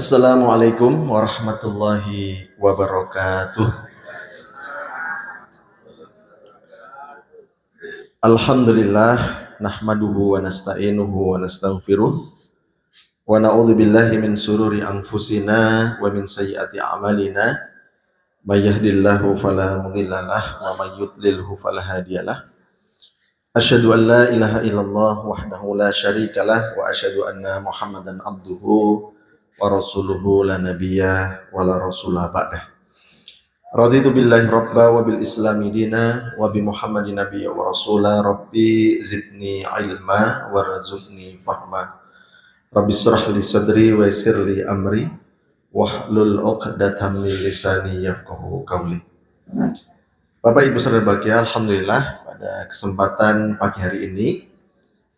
Assalamualaikum warahmatullahi wabarakatuh. Alhamdulillah nahmaduhu wa nasta'inuhu wa nastaghfiruh wa na'udzu billahi min sururi anfusina wa min sayyiati a'malina may yahdihillahu fala mudhillalah wa may yudlilhu fala hadiyalah. Asyhadu an la ilaha illallah wahdahu la syarikalah wa asyhadu anna Muhammadan abduhu wa rasuluhu la nabiyya wa la rasulah ba'dah. Raditu billahi rabba wa bil islami dina wa bi Muhammadin nabiyya wa rasula rabbi zidni ilma warzuqni fahma. Rabbi shrah li sadri wa yassir li amri wahlul 'uqdatam min lisani yafqahu qawli. Bapak Ibu saudara bahagia, alhamdulillah pada kesempatan pagi hari ini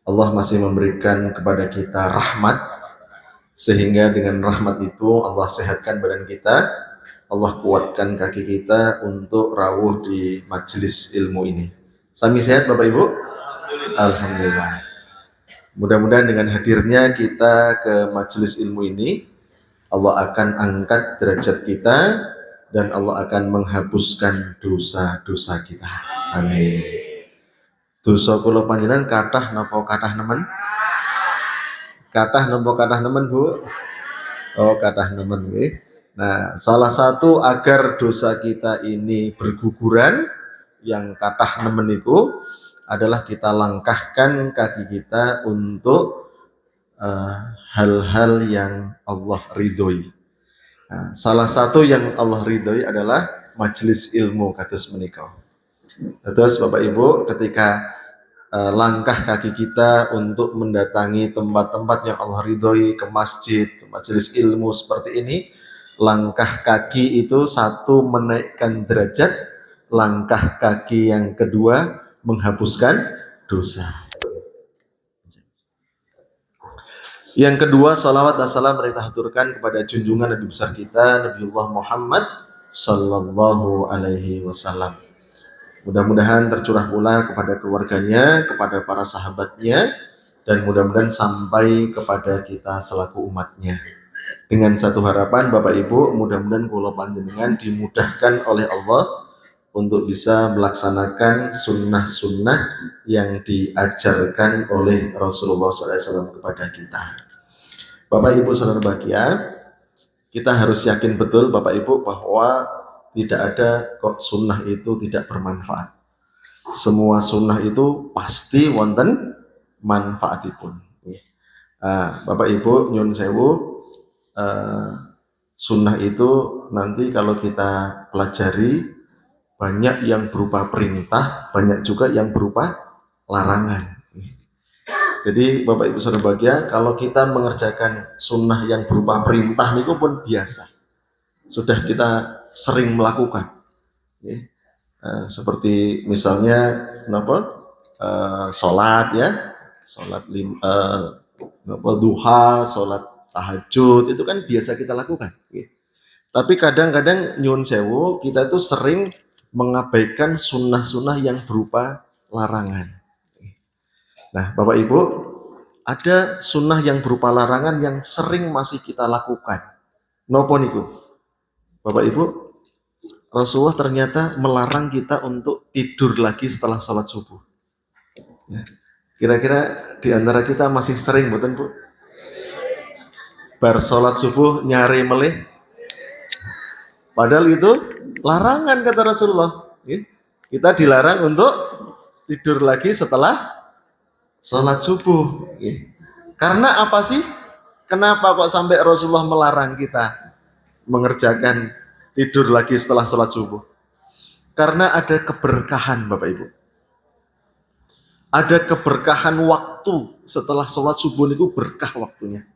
Allah masih memberikan kepada kita rahmat, sehingga dengan rahmat itu Allah sehatkan badan kita, Allah kuatkan kaki kita untuk rawuh di majelis ilmu ini. Sami sehat Bapak Ibu? Alhamdulillah. Mudah-mudahan dengan hadirnya kita ke majelis ilmu ini, Allah akan angkat derajat kita dan Allah akan menghapuskan dosa-dosa kita. Amin. Dosa kula panjenengan kathah napa kathah nemen? Kathah napa kathah nemen, Bu? Oh, kathah nemen nggih. Nah, salah satu agar dosa kita ini berguguran yang kathah nemen itu adalah kita langkahkan kaki kita untuk hal-hal yang Allah ridhoi. Nah, salah satu yang Allah ridhoi adalah majelis ilmu kados menika. Terus Bapak Ibu, ketika langkah kaki kita untuk mendatangi tempat-tempat yang Allah ridhoi, ke masjid, ke majelis ilmu seperti ini, langkah kaki itu satu menaikkan derajat, langkah kaki yang kedua menghapuskan dosa. Yang kedua, salawat dan salam kita haturkan kepada junjungan Nabi besar kita, Nabiullah Muhammad sallallahu alaihi wasallam. Mudah-mudahan tercurah pula kepada keluarganya, kepada para sahabatnya, dan mudah-mudahan sampai kepada kita selaku umatnya. Dengan satu harapan Bapak Ibu, mudah-mudahan kula panjenengan dimudahkan oleh Allah untuk bisa melaksanakan sunnah-sunnah yang diajarkan oleh Rasulullah SAW kepada kita. Bapak Ibu saudara bahagia, kita harus yakin betul Bapak Ibu bahwa tidak ada kok sunnah itu tidak bermanfaat. Semua sunnah itu pasti wonten manfaatipun. Bapak Ibu nyun sewu, sunnah itu nanti kalau kita pelajari banyak yang berupa perintah, banyak juga yang berupa larangan. Jadi Bapak Ibu saudara bahagia, kalau kita mengerjakan sunnah yang berupa perintah itu pun biasa, sudah kita sering melakukan. Seperti misalnya sholat ya, sholat duha, sholat tahajud, itu kan biasa kita lakukan. Tapi kadang-kadang nyun sewu, kita itu sering mengabaikan sunnah-sunnah yang berupa larangan. Nah, Bapak Ibu, ada sunnah yang berupa larangan yang sering masih kita lakukan. Nopo niku? Bapak Ibu, Rasulullah ternyata melarang kita untuk tidur lagi setelah sholat subuh. Kira-kira di antara kita masih sering, mboten Bu? Bar sholat subuh nyari melih. Padahal itu larangan kata Rasulullah. Kita dilarang untuk tidur lagi setelah sholat subuh. Karena apa sih? Kenapa kok sampai Rasulullah melarang kita mengerjakan tidur lagi setelah sholat subuh? Karena ada keberkahan Bapak Ibu. Ada keberkahan waktu setelah sholat subuh itu berkah waktunya.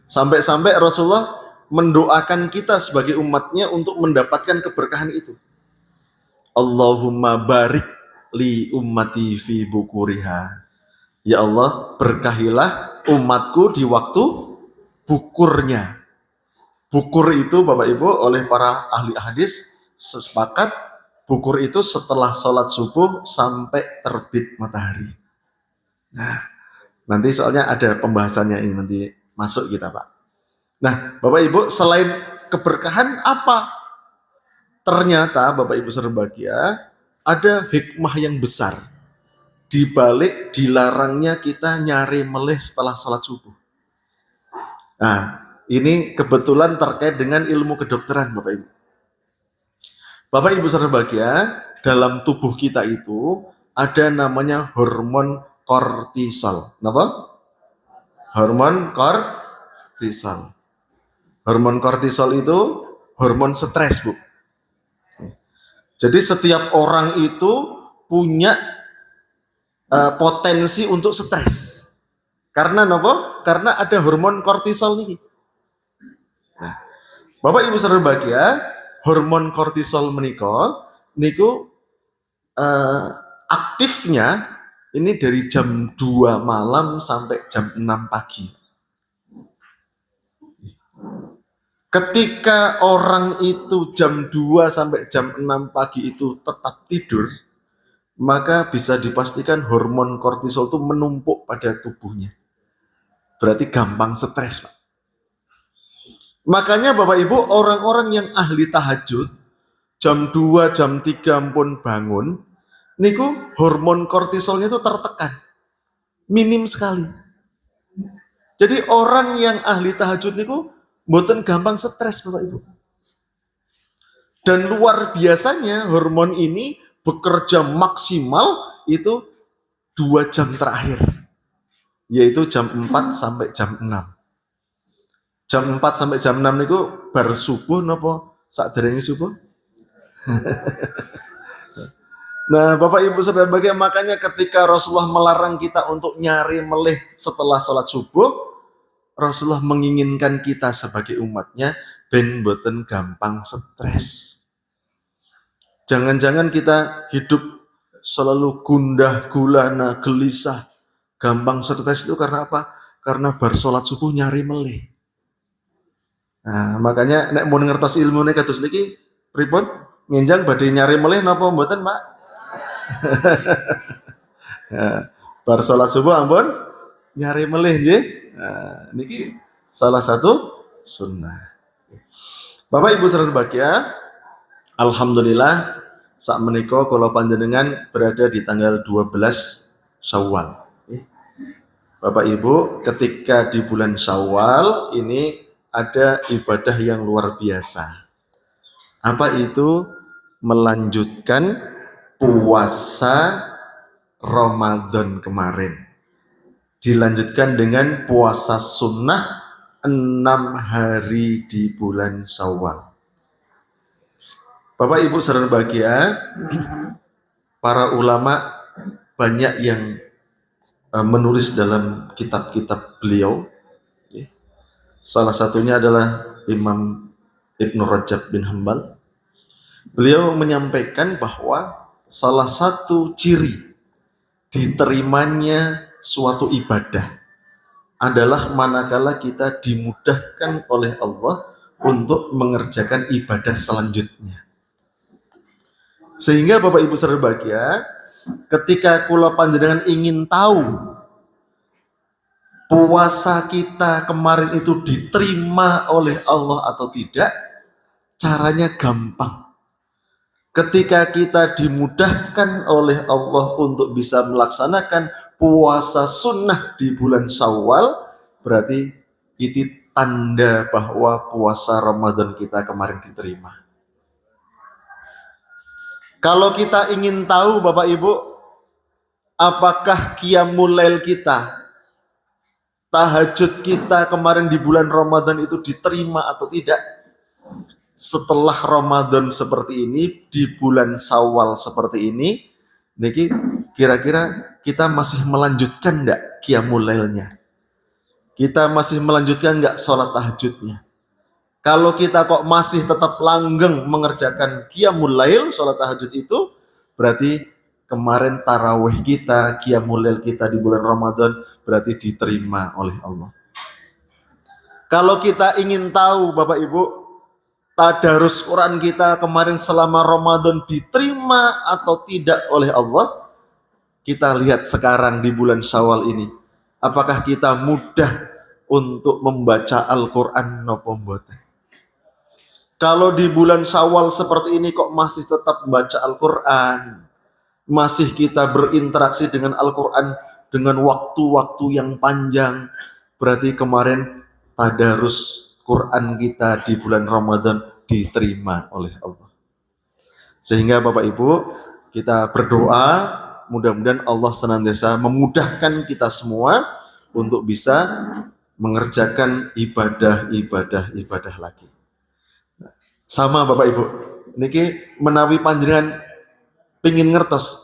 Sampai-sampai Rasulullah mendoakan kita sebagai umatnya untuk mendapatkan keberkahan itu. Allahumma barik li ummati fi bukuriha. Ya Allah, berkahilah umatku di waktu bukurnya. Bukur itu Bapak Ibu oleh para ahli hadis sepakat, bukur itu setelah sholat subuh sampai terbit matahari. Nah, nanti soalnya ada pembahasannya ini nanti masuk kita Pak. Nah, Bapak Ibu, selain keberkahan apa? Ternyata Bapak Ibu berbahagia, ada hikmah yang besar di balik dilarangnya kita nyari melih setelah sholat subuh. Nah, ini kebetulan terkait dengan ilmu kedokteran, Bapak Ibu. Bapak Ibu berbahagia, dalam tubuh kita itu ada namanya hormon kortisol. Kenapa? Hormon kortisol. Hormon kortisol itu hormon stres, Bu. Jadi setiap orang itu punya potensi untuk stres. Karena apa? Karena ada hormon kortisol nih. Nah, Bapak Ibu berbahagia, hormon kortisol niku aktifnya ini dari jam 2 malam sampai jam 6 pagi. Ketika orang itu jam 2 sampai jam 6 pagi itu tetap tidur, maka bisa dipastikan hormon kortisol itu menumpuk pada tubuhnya. Berarti gampang stres, Pak. Makanya Bapak Ibu, orang-orang yang ahli tahajud, jam 2, jam 3 pun bangun, niku hormon kortisolnya itu tertekan. Minim sekali. Jadi orang yang ahli tahajud niku mboten gampang stres, Bapak Ibu. Dan luar biasanya hormon ini bekerja maksimal itu 2 jam terakhir, yaitu jam 4 sampai jam 6. Jam 4 sampai jam 6 niku bar subuh napa sakderenge subuh? Nah, Bapak Ibu Saudara, makanya ketika Rasulullah melarang kita untuk nyari melih setelah sholat subuh, Rasulullah menginginkan kita sebagai umatnya ben boten gampang stres. Jangan-jangan kita hidup selalu gundah gulana, gelisah, gampang stres itu karena apa? Karena bar sholat subuh nyari melih. Nah, makanya nek mau ngertos ilmune kados niki pripun? Ngenjang badhe nyari melih napa mboten, Pak? Nah, bar sholat subuh ampun nyari melih nggih. Nah, niki salah satu sunnah. Bapak Ibu saudara berbahagia, alhamdulillah sak menika kula panjenengan berada di tanggal 12 Syawal. Bapak Ibu, ketika di bulan Syawal ini ada ibadah yang luar biasa. Apa itu? Melanjutkan puasa Ramadan kemarin. Dilanjutkan dengan puasa sunnah 6 hari di bulan Syawal. Bapak Ibu saudara bahagia, para ulama banyak yang menulis dalam kitab-kitab beliau. Salah satunya adalah Imam Ibnu Rajab bin Hambal. Beliau menyampaikan bahwa salah satu ciri diterimanya suatu ibadah adalah manakala kita dimudahkan oleh Allah untuk mengerjakan ibadah selanjutnya. Sehingga Bapak Ibu saudara bahagia, ketika kula panjenengan ingin tahu puasa kita kemarin itu diterima oleh Allah atau tidak, caranya gampang. Ketika kita dimudahkan oleh Allah untuk bisa melaksanakan puasa sunnah di bulan Syawal, berarti itu tanda bahwa puasa Ramadan kita kemarin diterima. Kalau kita ingin tahu Bapak Ibu, apakah qiyamul lail kita, tahajud kita kemarin di bulan Ramadan itu diterima atau tidak? Setelah Ramadan seperti ini, di bulan Syawal seperti ini, niki kira-kira kita masih melanjutkan enggak qiyamul lailnya? Kita masih melanjutkan enggak sholat tahajudnya? Kalau kita kok masih tetap langgeng mengerjakan qiyamul lail, sholat tahajud itu, berarti kemarin tarawih kita, qiyamul lail kita di bulan Ramadan berarti diterima oleh Allah. Kalau kita ingin tahu Bapak Ibu, tadarus Quran kita kemarin selama Ramadan diterima atau tidak oleh Allah, kita lihat sekarang di bulan Syawal ini. Apakah kita mudah untuk membaca Al-Quran napa mboten? Kalau di bulan Syawal seperti ini kok masih tetap membaca Al-Quran, masih kita berinteraksi dengan Al-Quran dengan waktu-waktu yang panjang, berarti kemarin tadarus Quran kita di bulan Ramadan diterima oleh Allah. Sehingga Bapak Ibu, kita berdoa mudah-mudahan Allah senantiasa memudahkan kita semua untuk bisa mengerjakan ibadah lagi. Sama Bapak Ibu, niki menawi panjenengan pengen ngertos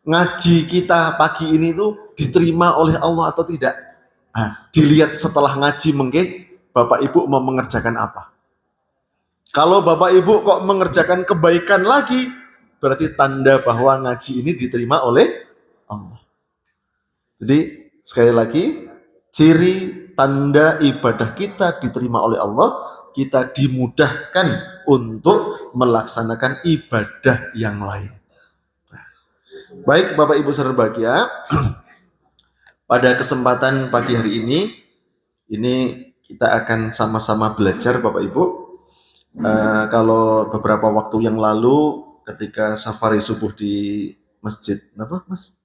ngaji kita pagi ini tuh diterima oleh Allah atau tidak. Nah, dilihat setelah ngaji mungkin Bapak Ibu mau mengerjakan apa. Kalau Bapak Ibu kok mengerjakan kebaikan lagi, berarti tanda bahwa ngaji ini diterima oleh Allah. Jadi sekali lagi, ciri tanda ibadah kita diterima oleh Allah, kita dimudahkan untuk melaksanakan ibadah yang lain. Baik Bapak Ibu saudara berbahagia, pada kesempatan pagi hari ini kita akan sama-sama belajar Bapak Ibu. Kalau beberapa waktu yang lalu ketika safari subuh di masjid apa Mas?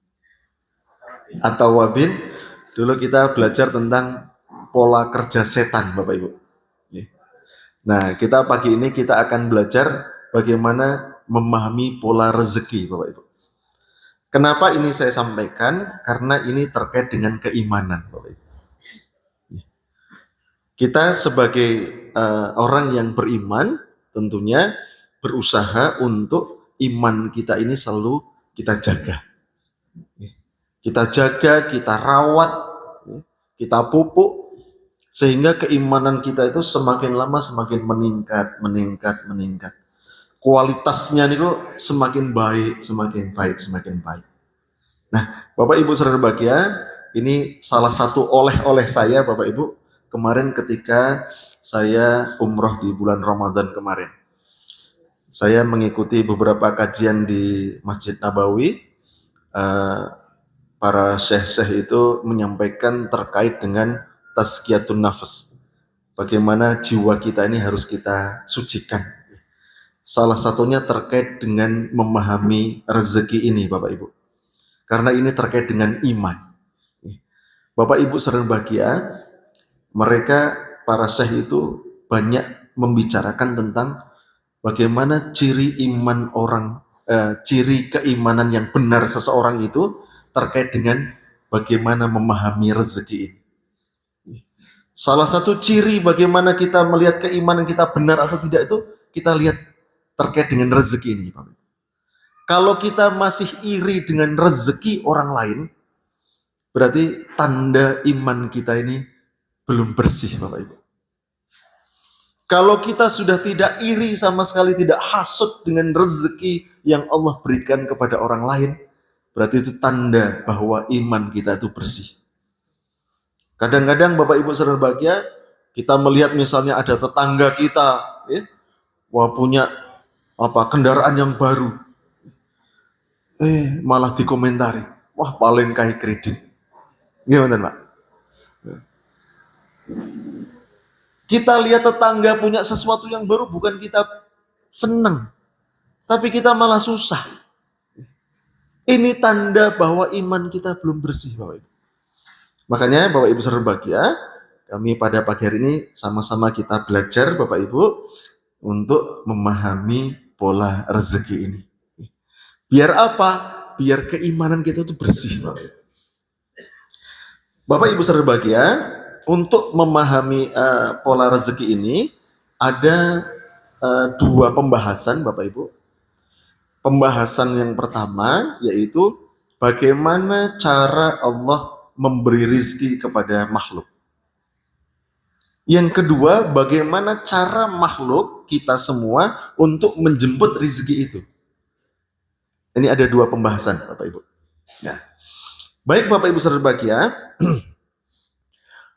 Atau Wabin, dulu kita belajar tentang pola kerja setan Bapak Ibu. Nah, kita pagi ini kita akan belajar bagaimana memahami pola rezeki Bapak Ibu. Kenapa ini saya sampaikan? Karena ini terkait dengan keimanan Bapak Ibu. Kita sebagai orang yang beriman tentunya berusaha untuk iman kita ini selalu kita jaga. Kita jaga, kita rawat, kita pupuk, sehingga keimanan kita itu semakin lama semakin meningkat. Kualitasnya niku semakin baik. Nah, Bapak Ibu saudara berbahagia, ini salah satu oleh-oleh saya Bapak Ibu kemarin ketika saya umroh di bulan Ramadan kemarin. Saya mengikuti beberapa kajian di Masjid Nabawi. Para syekh-syekh itu menyampaikan terkait dengan tazkiyatun nafs. Bagaimana jiwa kita ini harus kita sucikan. Salah satunya terkait dengan memahami rezeki ini Bapak Ibu. Karena ini terkait dengan iman. Bapak Ibu saudara bahagia, mereka para syekh itu banyak membicarakan tentang bagaimana ciri iman orang, ciri keimanan yang benar seseorang itu terkait dengan bagaimana memahami rezeki ini. Salah satu ciri bagaimana kita melihat keimanan kita benar atau tidak itu kita lihat terkait dengan rezeki ini, Pak. Kalau kita masih iri dengan rezeki orang lain, berarti tanda iman kita ini belum bersih, Bapak Ibu. Kalau kita sudah tidak iri sama sekali, tidak hasut dengan rezeki yang Allah berikan kepada orang lain, berarti itu tanda bahwa iman kita itu bersih. Kadang-kadang Bapak Ibu saudara bahagia, kita melihat misalnya ada tetangga kita, ya, wah punya kendaraan yang baru, malah dikomentari, wah paling kaya kredit. Gimana Pak? Kita lihat tetangga punya sesuatu yang baru, bukan kita senang, tapi kita malah susah. Ini tanda bahwa iman kita belum bersih, Bapak Ibu. Makanya Bapak Ibu saudara bahagia, kami pada pagi hari ini sama-sama kita belajar Bapak Ibu untuk memahami pola rezeki ini. Biar apa? Biar keimanan kita itu bersih, Bapak Ibu. Bapak Ibu saudara bahagia, untuk memahami pola rezeki ini ada dua pembahasan Bapak Ibu. Pembahasan yang pertama yaitu bagaimana cara Allah memberi rizki kepada makhluk. Yang kedua, bagaimana cara makhluk kita semua untuk menjemput rizki itu. Ini ada dua pembahasan Bapak Ibu. Nah, baik Bapak Ibu saudara bahagia,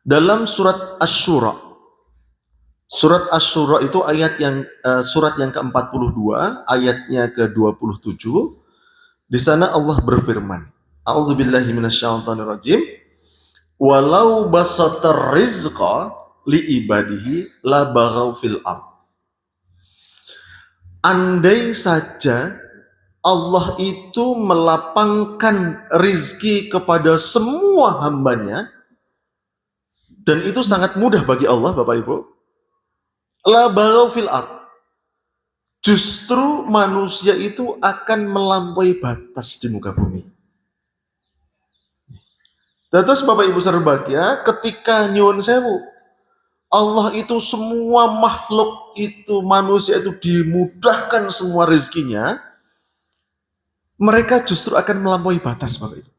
dalam surat Asy-Syura, surat Asy-Syura itu surat yang ke-42, ayatnya ke-27. Di sana Allah berfirman, A'udzubillahi minasyaitonirrajim. Walau basatar rizqa li ibadihi la baghaw fil ard. Andai saja Allah itu melapangkan rizki kepada semua hambanya, dan itu sangat mudah bagi Allah, Bapak Ibu, la baghaw fil ard, justru manusia itu akan melampaui batas di muka bumi. Terus Bapak Ibu berbahagia, ketika nyuwun sewu, Allah itu semua makhluk itu, manusia itu dimudahkan semua rezekinya, mereka justru akan melampaui batas, Bapak Ibu.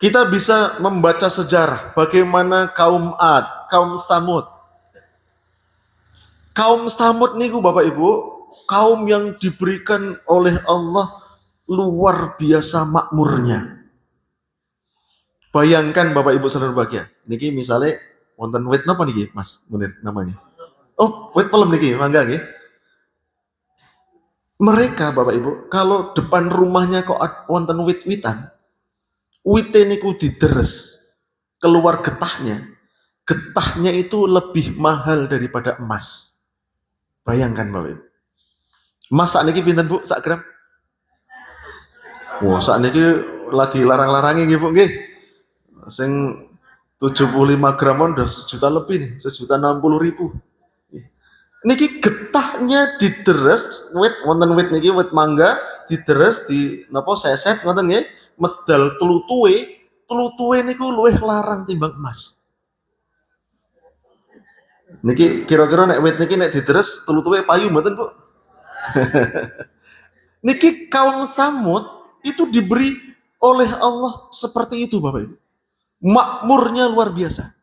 Kita bisa membaca sejarah bagaimana kaum Ad, kaum Samud. Kaum Samud niku Bapak Ibu, kaum yang diberikan oleh Allah luar biasa makmurnya. Bayangkan Bapak Ibu saudara bahagia, niki misalnya wonten wit napa niki Mas Munir namanya? Oh, wit pelem niki, mangga nggih. Mereka Bapak Ibu, kalau depan rumahnya kok wonten wit-witan, wite niku dideres, keluar getahnya. Getahnya itu lebih mahal daripada emas. Bayangkan Bapak Ibu. Emas sak niki pinten Bu? Sak gram? Wah, sak niki lagi larang-larangi nggih Bu nggih. Sing 75 gram udah sejuta lebih nih, 1.060.000. Niki getahnya dideres, wit wonten wit niki wit mangga dideres di napa seset ngoten nggih, medal tlutuhe niku luwih larang timbang emas. Niki kira-kira nek wit niki nek dideres tlutuhe payu mboten, Bu? Niki kaum Samud itu diberi oleh Allah seperti itu Bapak Ibu. Makmurnya luar biasa.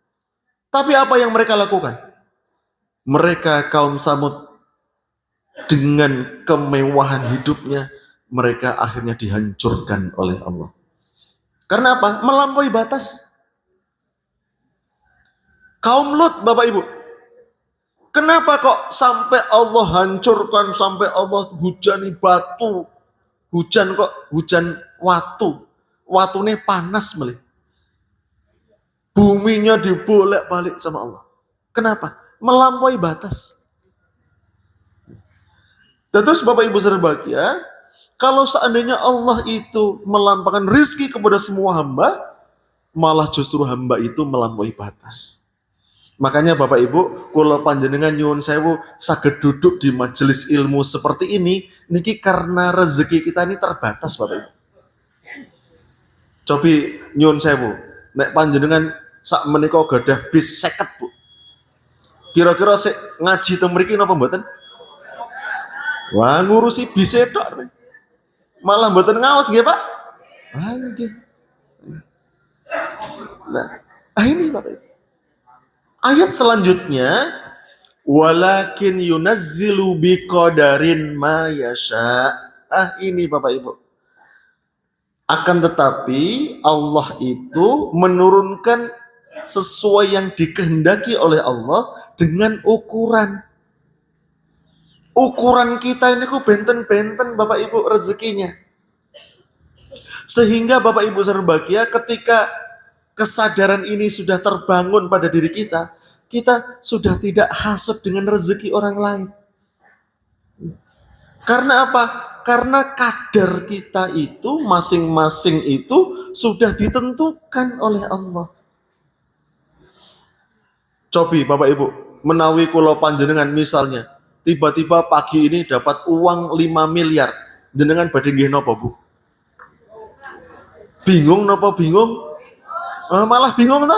Tapi apa yang mereka lakukan? Mereka kaum Samud dengan kemewahan hidupnya, mereka akhirnya dihancurkan oleh Allah. Karena apa? Melampaui batas. Kaum Lut, Bapak Ibu, kenapa kok sampai Allah hancurkan, sampai Allah hujani batu, hujan watu, watune panas melih. Buminya dibolak-balik sama Allah. Kenapa? Melampaui batas. Terus Bapak Ibu berbahagia, kalau seandainya Allah itu melampaukan rizki kepada semua hamba, malah justru hamba itu melampaui batas. Makanya Bapak Ibu, kalau panjenengan nyuwun sewu saged duduk di majelis ilmu seperti ini, niki karena rezeki kita ini terbatas Bapak Ibu. Cobi nyuwun sewu, nek panjenengan sak menika gadah bis 50 Bu. Kira-kira sik ngaji teng mriki napa mboten? Wah, ngurusi bis tok. Malah mboten ngaos nggih, Pak. Ah, nggih. Nah, ini Bapak Ibu. Ayat selanjutnya, walakin yunazzilu biqadarin ma yasha. Ini Bapak Ibu. Akan tetapi Allah itu menurunkan sesuai yang dikehendaki oleh Allah dengan ukuran. Ukuran kita ini kok benten-benten Bapak Ibu rezekinya. Sehingga Bapak Ibu berbahagia ketika kesadaran ini sudah terbangun pada diri kita, kita sudah tidak hasut dengan rezeki orang lain. Karena apa? Karena kadar kita itu masing-masing itu sudah ditentukan oleh Allah. Cobi Bapak Ibu, menawi kula panjenengan misalnya, tiba-tiba pagi ini dapat uang 5 miliar, jenengan badhe nggih napa Bu? Bingung napa bingung? Malah bingung ta?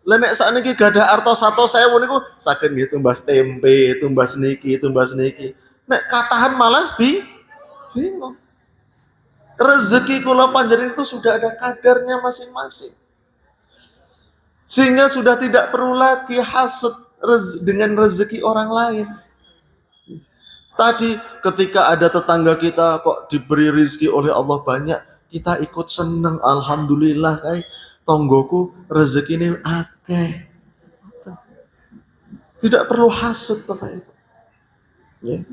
Lah nek sakniki gadah arta 100.000 niku saged nggih tumbas tempe, tumbas niki. Nek katahan malah bingung. Rezeki kula panjenengan itu sudah ada kadarnya masing-masing. Sehingga sudah tidak perlu lagi hasud dengan rezeki orang lain. Tadi ketika ada tetangga kita kok diberi rezeki oleh Allah banyak, kita ikut senang, alhamdulillah kai tonggoku rezeki ini akeh. Tidak perlu hasud Bapak Ibu. Ya.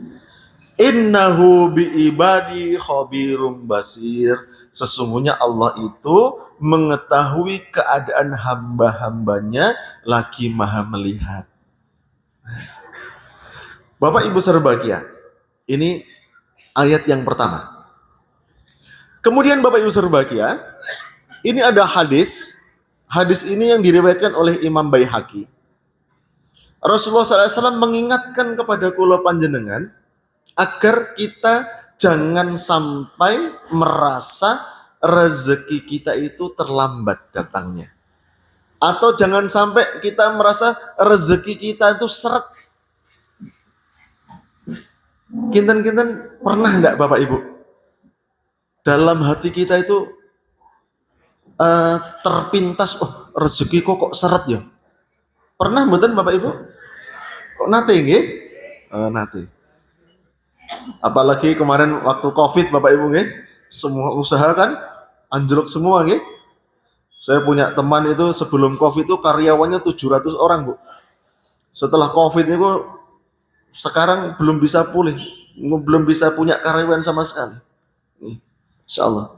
Innahu bi ibadi khabirum basir. Sesungguhnya Allah itu mengetahui keadaan hamba-hambanya, lagi maha melihat. Bapak Ibu berbahagia, ini ayat yang pertama. Kemudian Bapak Ibu berbahagia, ini ada hadis. Hadis ini yang diriwayatkan oleh Imam Baihaqi. Rasulullah SAW mengingatkan kepada kula panjenengan agar kita jangan sampai merasa rezeki kita itu terlambat datangnya. Atau jangan sampai kita merasa rezeki kita itu seret. Kinten-kinten pernah enggak Bapak Ibu? Dalam hati kita itu terpintas, oh rezeki kok seret ya? Pernah mboten Bapak Ibu? Kok nate nggih? Nate. Apalagi kemarin waktu Covid Bapak Ibu nggih, semua usaha kan anjlok semua nggih. Saya punya teman itu sebelum Covid itu karyawannya 700 orang, Bu. Setelah Covid itu sekarang belum bisa pulih, belum bisa punya karyawan sama sekali. Insyaallah.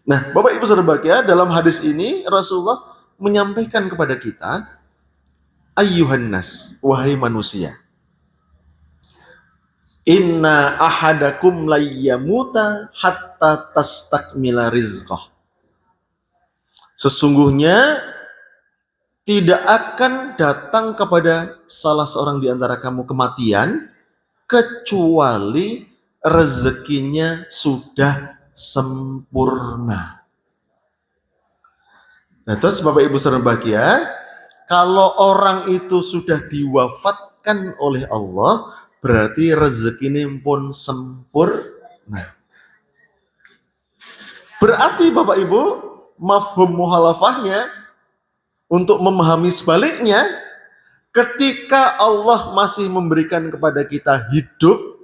Nah, Bapak Ibu berbahagia, dalam hadis ini Rasulullah menyampaikan kepada kita, ayyuhan nas, wahai manusia, inna ahadakum layyamuta hatta tastakmila rizqah. Sesungguhnya tidak akan datang kepada salah seorang di antara kamu kematian kecuali rezekinya sudah sempurna. Nah, terus Bapak Ibu berbahagia, kalau orang itu sudah diwafatkan oleh Allah, berarti rezeki ini pun sempurna. Berarti Bapak Ibu, mafhum muhalafahnya, untuk memahami sebaliknya, ketika Allah masih memberikan kepada kita hidup,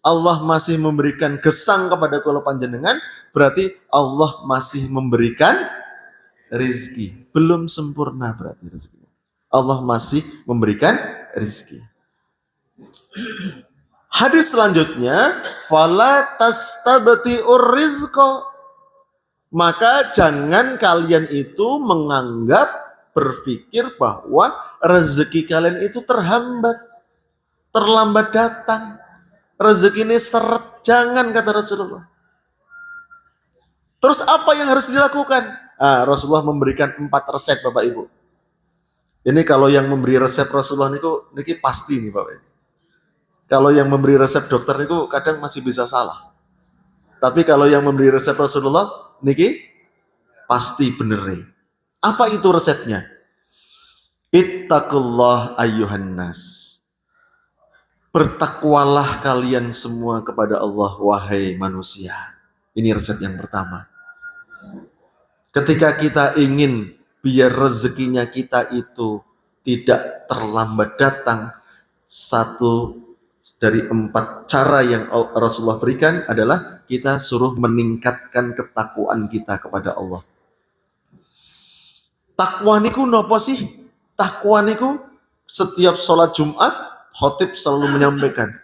Allah masih memberikan gesang kepada kula panjenengan, berarti Allah masih memberikan rizki. Belum sempurna berarti rezekinya. Allah masih memberikan rizki. Hadis selanjutnya, fala tastabti'ur rizqa. Maka jangan kalian itu menganggap, berpikir bahwa rezeki kalian itu terhambat, terlambat datang. Rezeki ini seret, jangan, kata Rasulullah. Terus apa yang harus dilakukan? Rasulullah memberikan 4 resep Bapak Ibu. Ini kalau yang memberi resep Rasulullah niki pasti nih Bapak Ibu. Kalau yang memberi resep dokter niku kadang masih bisa salah. Tapi kalau yang memberi resep Rasulullah niki pasti bener nih. Apa itu resepnya? Ittaqullah ayyuhan nas. Bertakwalah kalian semua kepada Allah, wahai manusia. Ini resep yang pertama. Ketika kita ingin biar rezekinya kita itu tidak terlambat datang, satu dari 4 cara yang Rasulullah berikan adalah kita suruh meningkatkan ketakwaan kita kepada Allah. Takwa niku nopo sih? Takwa niku setiap sholat Jumat khotib selalu menyampaikan,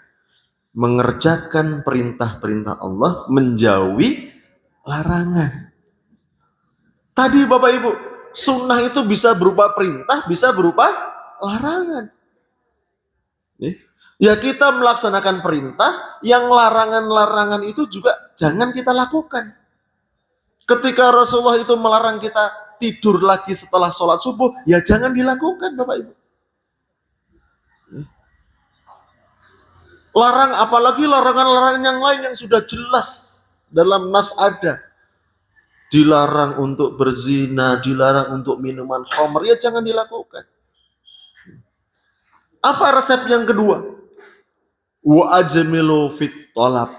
mengerjakan perintah-perintah Allah, menjauhi larangan. Tadi Bapak Ibu, sunnah itu bisa berupa perintah, bisa berupa larangan. Ya kita melaksanakan perintah, yang larangan-larangan itu juga jangan kita lakukan. Ketika Rasulullah itu melarang kita tidur lagi setelah sholat subuh, ya jangan dilakukan Bapak Ibu. Larang, apalagi larangan-larangan yang lain yang sudah jelas dalam nas ada. Dilarang untuk berzina, dilarang untuk minuman khamr, ya jangan dilakukan. Apa resep yang kedua? Wa ajmilu fit thalab.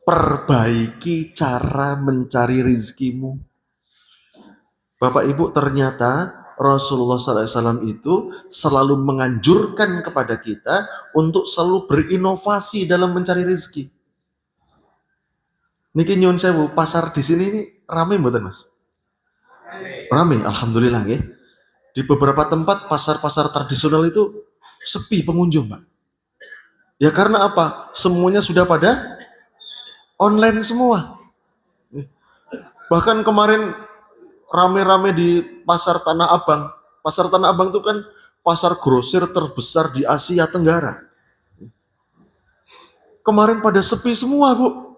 Perbaiki cara mencari rizkimu. Bapak Ibu, ternyata Rasulullah SAW itu selalu menganjurkan kepada kita untuk selalu berinovasi dalam mencari rezeki. Niki nyuwun sewu, pasar di sini ini ramai mboten Mas? Ramai, alhamdulillah nggih. Di beberapa tempat pasar-pasar tradisional itu sepi pengunjung, Pak. Ya karena apa? Semuanya sudah pada online semua. Bahkan kemarin rame-rame di Pasar Tanah Abang. Pasar Tanah Abang itu kan pasar grosir terbesar di Asia Tenggara. Kemarin pada sepi semua, Bu.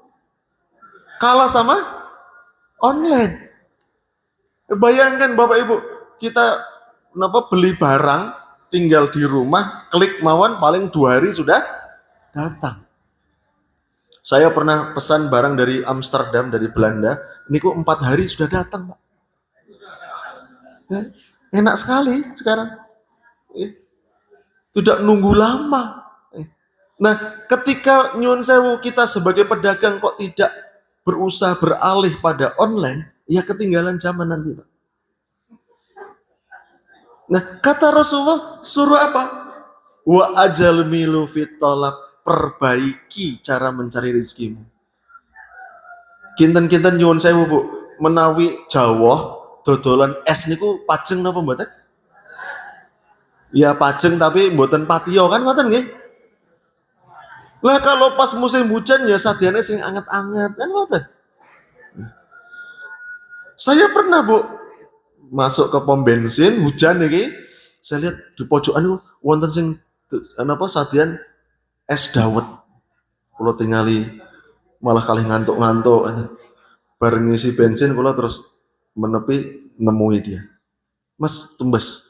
Kalah sama online. Bayangkan Bapak Ibu, kita beli barang, tinggal di rumah, klik mawon, paling 2 hari sudah datang. Saya pernah pesan barang dari Amsterdam, dari Belanda, ini kok 4 hari sudah datang, Pak. Ya, enak sekali sekarang. Tidak nunggu lama. Nah, ketika nyuwun sewu kita sebagai pedagang kok tidak berusaha beralih pada online, ya ketinggalan zaman nanti, Pak. Nah, kata Rasulullah suruh apa? Wa ajal milu fitolak, perbaiki cara mencari rezekimu. Kinten-kinten nyuwun sewu, Bu, menawi Jawa dodolan es niku pajeng napa mboten? Ya pajeng tapi mboten patiyo kan ngoten nggih? Lah kalau pas musim hujan ya sadyane sing anget-anget kan ngoten. Saya pernah, Bu, masuk ke pom bensin hujan iki, saya lihat di pojokan itu wonten sing sadyan es dawet. Kula tingali malah kalih ngantuk-ngantuk. Bareng ngisi bensin kula terus menepi nemui dia. Mas, tumbas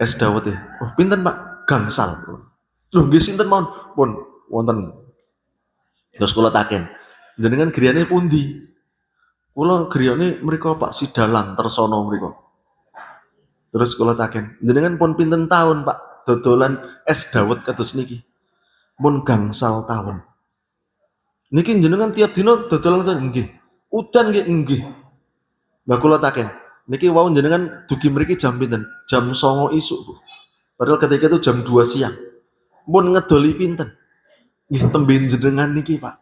es dawet ya. Oh, pinten Pak? Gangsal. Loh, nggih sinten mawon? Pun wonten. Terus kula taken, jenengan griyane pundi? Kula griyane mriko Pak Sidalang Tersono mriko. Terus kula taken, jenengan pun pinten tahun Pak dodolan es dawet kados niki? Pun gangsal tahun. Niki jenengan tiap dina dodolan nggih. Udan nggih nggih. Lah kula taken, niki wau jenengan dugi mriki jam pinten? Jam 09.00 isuk, Bu. Padahal ketika itu jam 2 siang. Mun ngedoli pinten? Nggih tembe jenengan niki, Pak.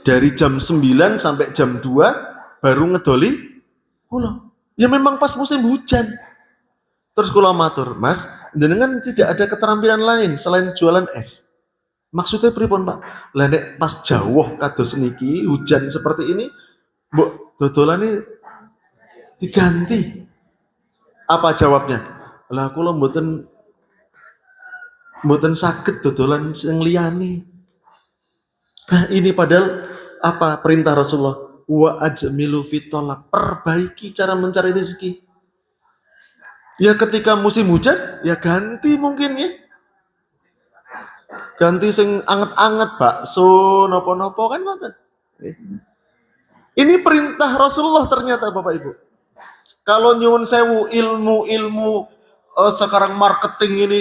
Dari jam 9 sampai jam 2 baru ngedoli kula. Ya memang pas musim hujan. Terus kula matur, "Mas, jenengan tidak ada keterampilan lain selain jualan es?" Maksudnya pripun, Pak? Lah nek pas jawah kados niki hujan seperti ini, mbok dodolane diganti. Apa jawabnya? Lah kula mboten saged dodolan sing liyane. Nah, ini padahal apa perintah Rasulullah? Wa ajmilu fitolak, perbaiki cara mencari rezeki. Ya ketika musim hujan, ya ganti mungkin ya. Ganti sing anget-anget bakso nopo-nopo kan ngoten. Ini perintah Rasulullah ternyata Bapak Ibu. Kalau nyuwun sewu ilmu-ilmu sekarang marketing ini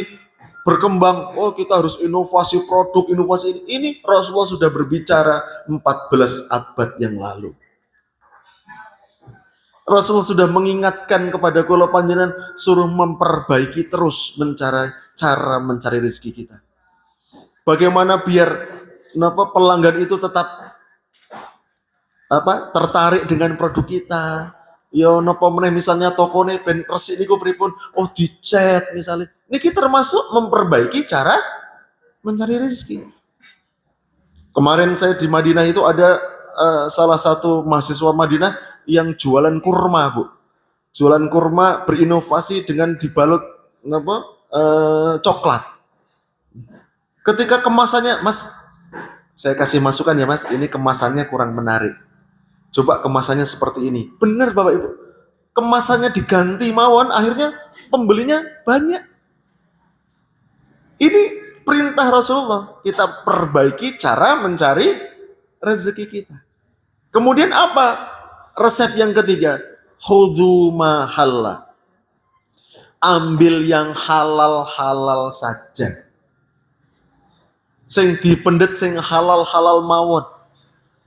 berkembang, oh kita harus inovasi produk, inovasi ini Rasulullah sudah berbicara 14 abad yang lalu. Rasulullah sudah mengingatkan kepada kula panjenengan suruh memperbaiki terus cara mencari rezeki kita. Bagaimana biar pelanggan itu tetap tertarik dengan produk kita. Yo napa meneh misalnya tokone ben resik niku pripun? Oh dicet misalnya. Niki termasuk memperbaiki cara mencari rezeki. Kemarin saya di Madinah itu ada salah satu mahasiswa Madinah yang jualan kurma, Bu. Jualan kurma berinovasi dengan dibalut coklat. Ketika kemasannya, Mas, saya kasih masukan ya Mas, ini kemasannya kurang menarik. Coba kemasannya seperti ini. Benar Bapak Ibu. Kemasannya diganti mawon, akhirnya pembelinya banyak. Ini perintah Rasulullah. Kita perbaiki cara mencari rezeki kita. Kemudian apa? Resep yang ketiga. Khudhu ma halal. Ambil yang halal-halal saja. Sing dipendet sing halal-halal mawon.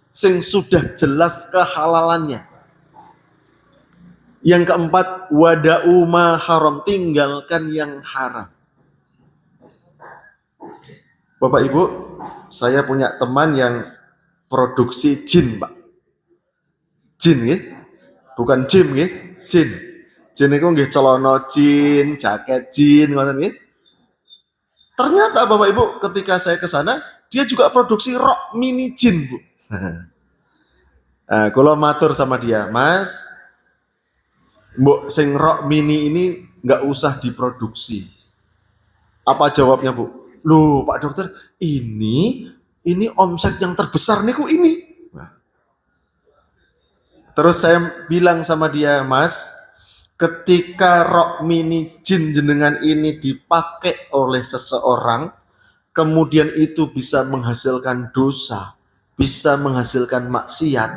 Sing sudah jelas kehalalannya. Yang keempat, wada'u ma haram, tinggalkan yang haram. Bapak Ibu, saya punya teman yang produksi jin, Pak. Jin nggih? Bukan jim nggih, jin. Jin niku nggih celana jin, jaket jin ngoten nggih. Ternyata Bapak Ibu, ketika saya ke sana, dia juga produksi rok mini jin, Bu. Nah, kalau matur sama dia, Mas, mbok sing rok mini ini nggak usah diproduksi. Apa jawabnya, Bu? Loh, Pak Dokter, ini omset yang terbesar niku ini. Nah, terus saya bilang sama dia, Mas, ketika rok mini jin jenengan ini dipakai oleh seseorang, kemudian itu bisa menghasilkan dosa, bisa menghasilkan maksiat,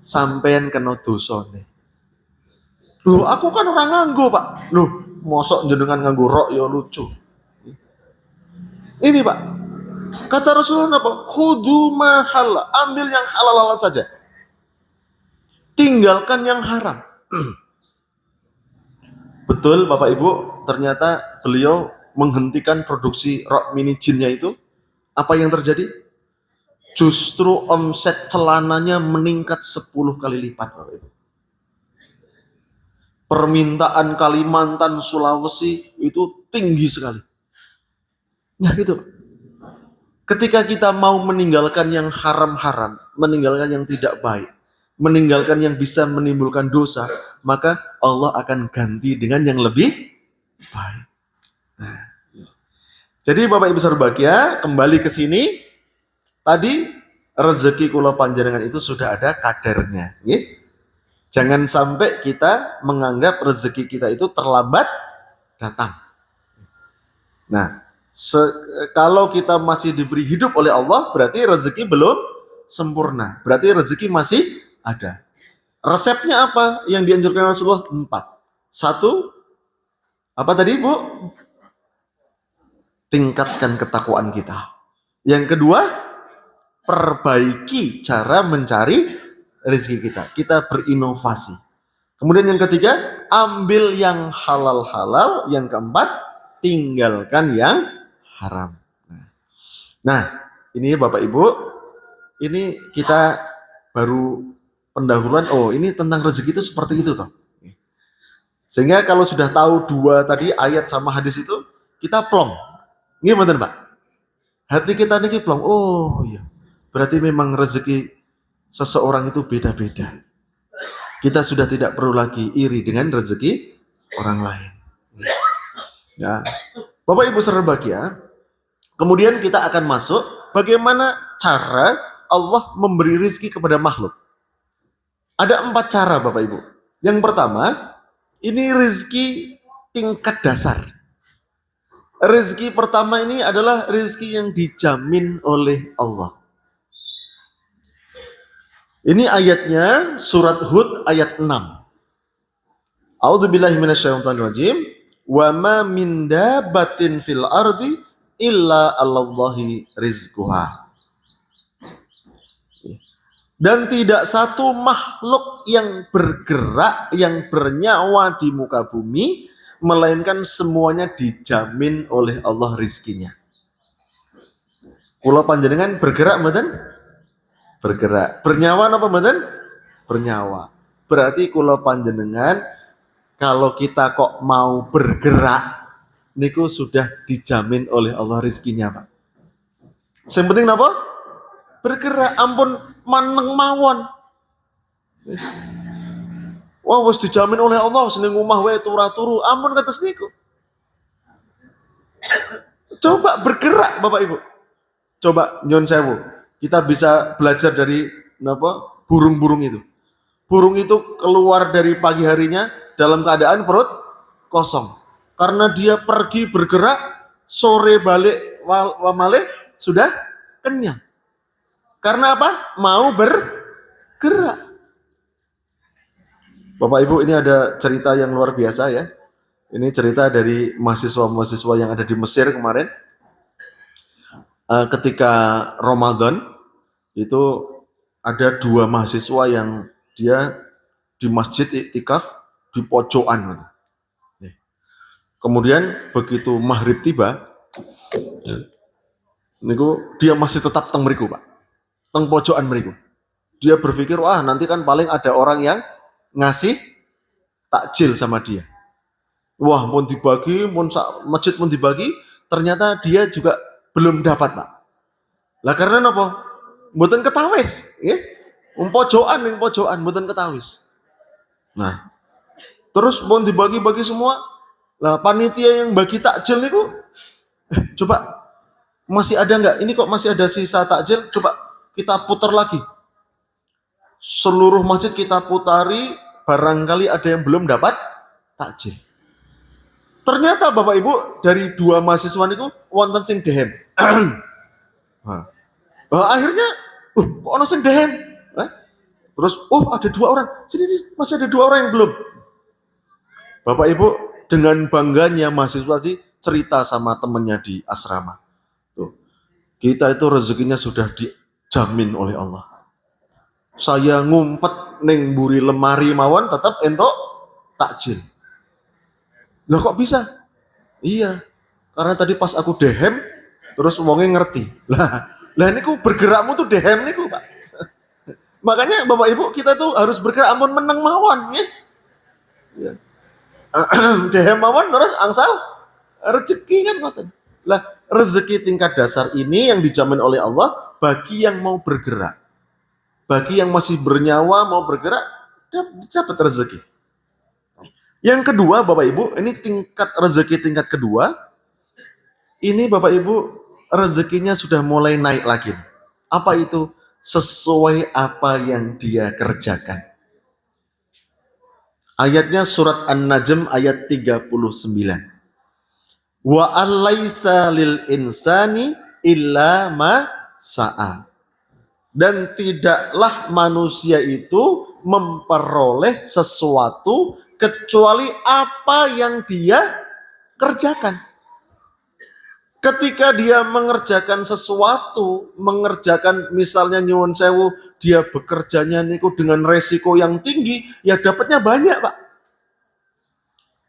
sampean kena dosane. Loh, aku kan orang nganggo, Pak. Loh, mosok jenengan nganggo rok ya lucu. Ini, Pak. Kata Rasulullah apa? Khudu mahal, ambil yang halal-halal saja. Tinggalkan yang haram. Betul, Bapak Ibu, ternyata beliau menghentikan produksi rok mini jinnya itu. Apa yang terjadi? Justru omset celananya meningkat 10 kali lipat, Bapak Ibu. Permintaan Kalimantan, Sulawesi itu tinggi sekali. Nah gitu. Ketika kita mau meninggalkan yang haram-haram, meninggalkan yang tidak baik, meninggalkan yang bisa menimbulkan dosa, maka Allah akan ganti dengan yang lebih baik. Nah, jadi Bapak Ibu berbahagia, kembali ke sini. Tadi rezeki kula panjenengan itu sudah ada kadarnya. Jangan sampai kita menganggap rezeki kita itu terlambat datang. Nah, kalau kita masih diberi hidup oleh Allah, berarti rezeki belum sempurna. Berarti rezeki masih ada. Resepnya apa yang dianjurkan Rasulullah? 4. 1, apa tadi, Bu? Tingkatkan ketakwaan kita. Yang kedua, perbaiki cara mencari rezeki kita. Kita berinovasi. Kemudian yang ketiga, ambil yang halal-halal. Yang keempat, tinggalkan yang haram. Nah, ini Bapak Ibu, ini kita baru pendahuluan. Oh, ini tentang rezeki itu seperti itu toh. Sehingga kalau sudah tahu 2 tadi ayat sama hadis itu, kita plong. Gimana, Pak? Hati kita ini plong. Oh iya, berarti memang rezeki seseorang itu beda-beda. Kita sudah tidak perlu lagi iri dengan rezeki orang lain. Ya, Bapak Ibu berbahagia. Kemudian kita akan masuk bagaimana cara Allah memberi rezeki kepada makhluk. Ada 4 cara, Bapak Ibu. Yang pertama, ini rezeki tingkat dasar. Rezeki pertama ini adalah rezeki yang dijamin oleh Allah. Ini ayatnya surat Hud ayat 6. A'udzubillahi minasyaitonirrajim. Wa ma min dabbatin fil ardi illa 'alallahi rizquha. Dan tidak satu makhluk yang bergerak, yang bernyawa di muka bumi, melainkan semuanya dijamin oleh Allah rizkinya. Kula panjenengan bergerak mboten? Bergerak. Bernyawa apa mboten? Bernyawa. Berarti kula panjenengan kalau kita kok mau bergerak niku sudah dijamin oleh Allah rizkinya, Pak. Yang penting napa? Bergerak, ampun maneng mawon. Wah, wis dijamin oleh Allah seneng omah wae turu-turu, ampun kados niku. Coba bergerak, Bapak Ibu. Coba nyon sewu. Kita bisa belajar dari napa? Burung-burung itu. Burung itu keluar dari pagi harinya dalam keadaan perut kosong. Karena dia pergi bergerak, sore balik malih sudah kenyang. Karena apa? Mau bergerak. Bapak Ibu, ini ada cerita yang luar biasa ya. Ini cerita dari mahasiswa-mahasiswa yang ada di Mesir kemarin. Ketika Ramadan, itu ada 2 mahasiswa yang dia di masjid iktikaf di pojokan. Kemudian begitu maghrib tiba, niku dia masih tetap teng mriku, Pak. Teng pojokan mriku. Dia berpikir, wah nanti kan paling ada orang yang ngasih takjil sama dia. Wah, pun dibagi, pun masjid pun dibagi, ternyata dia juga belum dapat, Pak. Lah karena apa? Mboten ketawis, nggih. Pojokan mboten ketawis. Nah, terus mau dibagi-bagi semua. Lah panitia yang bagi takjil niku coba masih ada nggak? Ini kok masih ada sisa takjil? Coba kita putar lagi. Seluruh masjid kita putari, barangkali ada yang belum dapat takjil. Ternyata Bapak Ibu dari 2 mahasiswa niku wonten sing dehem. Akhirnya, kok ono sing dehem? Terus, ada 2 orang. Sini, masih ada 2 orang yang belum. Bapak Ibu dengan bangganya mahasiswa tadi cerita sama temennya di asrama. Tuh, kita itu rezekinya sudah dijamin oleh Allah. Saya ngumpet ning mburi lemari mawon tetap entuk takjil. Loh kok bisa? Iya, karena tadi pas aku dehem, terus wongnya ngerti. Lah niku bergerakmu tuh dehem niku Pak. Makanya Bapak Ibu kita tuh harus bergerak ampun meneng mawon ya. Ya. Dehem mawon terus angsal rezeki kan ngoten. Lah rezeki tingkat dasar ini yang dijamin oleh Allah bagi yang mau bergerak. Bagi yang masih bernyawa mau bergerak dapat rezeki. Yang kedua Bapak Ibu, ini tingkat rezeki tingkat kedua. Ini Bapak Ibu rezekinya sudah mulai naik lagi. Apa itu? Sesuai apa yang dia kerjakan. Ayatnya surat An-Najm ayat 39. Wa alaysa lil insani illa ma sa'a. Dan tidaklah manusia itu memperoleh sesuatu kecuali apa yang dia kerjakan. Ketika dia mengerjakan sesuatu, mengerjakan misalnya nyuwun sewu, dia bekerjanya niku dengan resiko yang tinggi, ya dapatnya banyak Pak.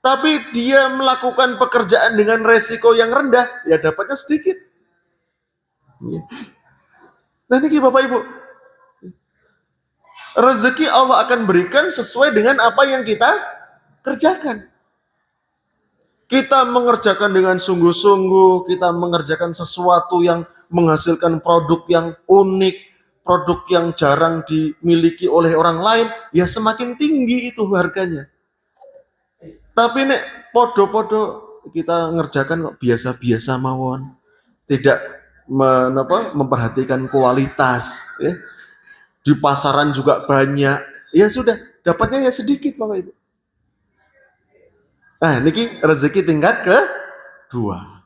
Tapi dia melakukan pekerjaan dengan resiko yang rendah, ya dapatnya sedikit. Nah ini Bapak Ibu, rezeki Allah akan berikan sesuai dengan apa yang kita kerjakan. Kita mengerjakan dengan sungguh-sungguh, kita mengerjakan sesuatu yang menghasilkan produk yang unik, produk yang jarang dimiliki oleh orang lain, ya semakin tinggi itu harganya. Tapi nek podo-podo kita ngerjakan kok biasa-biasa mawon, tidak memperhatikan kualitas, ya. Di pasaran juga banyak, ya sudah dapatnya ya sedikit Bapak Ibu. Nah, niki rezeki tingkat kedua.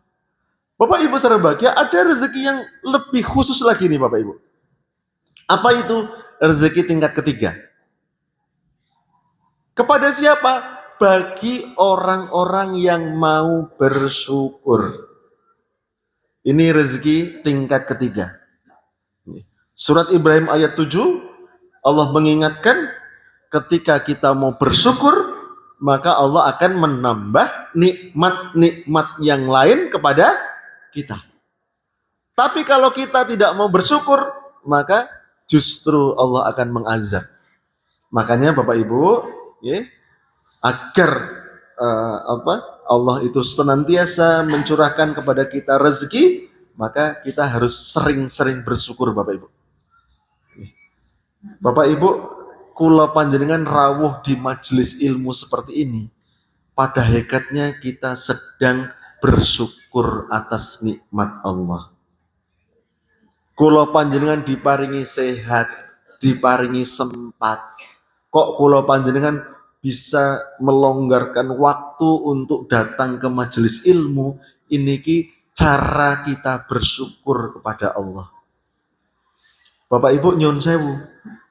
Bapak Ibu saudara bahagia, ada rezeki yang lebih khusus lagi nih Bapak Ibu. Apa itu? Rezeki tingkat ketiga. Kepada siapa? Bagi orang-orang yang mau bersyukur. Ini rezeki tingkat ketiga. Surat Ibrahim ayat 7, Allah mengingatkan ketika kita mau bersyukur, maka Allah akan menambah nikmat-nikmat yang lain kepada kita. Tapi kalau kita tidak mau bersyukur, maka justru Allah akan mengazab. Makanya Bapak Ibu, ya, agar Allah itu senantiasa mencurahkan kepada kita rezeki, maka kita harus sering-sering bersyukur Bapak Ibu. Bapak Ibu, kula panjenengan rawuh di majelis ilmu seperti ini, pada hakikatnya kita sedang bersyukur atas nikmat Allah. Kula panjenengan diparingi sehat, diparingi sempat. Kok kula panjenengan bisa melonggarkan waktu untuk datang ke majelis ilmu? Ini cara kita bersyukur kepada Allah. Bapak Ibu nyun sewu,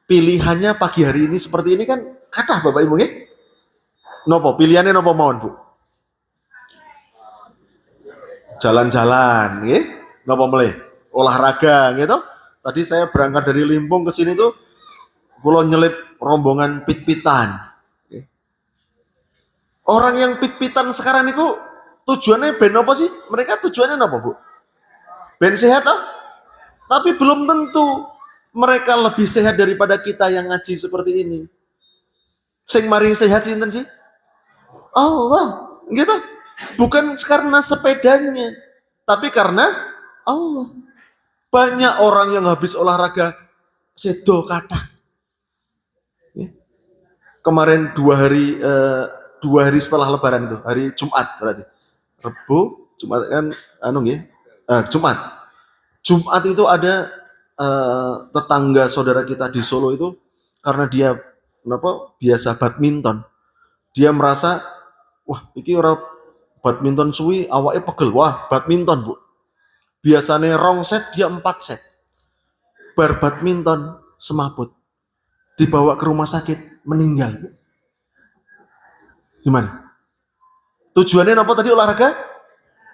pilihannya pagi hari ini seperti ini kan kathah Bapak Ibu nggih. Nopo pilihannya nopo mawon Bu? Jalan-jalan nggih. Nopo meleh? Olahraga gitu. Tadi saya berangkat dari Limpung ke sini tuh kula nyelip rombongan pit-pitan. Orang yang pit-pitan sekarang itu tujuannya ben apa sih? Mereka tujuannya apa Bu? Ben sehat toh? Tapi belum tentu mereka lebih sehat daripada kita yang ngaji seperti ini. Sing mari sehat sinten sih? Allah, gitu. Bukan karena sepedanya, tapi karena Allah. Banyak orang yang habis olahraga sedo kathah. kemarin 2 hari setelah Lebaran itu, hari Jumat berarti. Rebo, Jumat kan Jumat. Jumat itu ada tetangga saudara kita di Solo itu, karena dia biasa badminton. Dia merasa, wah iki ora badminton suwi awake pegel. Wah, badminton, Bu. Biasanya 2 set, dia 4 set. Bar badminton semaput. Dibawa ke rumah sakit, meninggal, Bu. Gimana? Tujuannya apa tadi olahraga?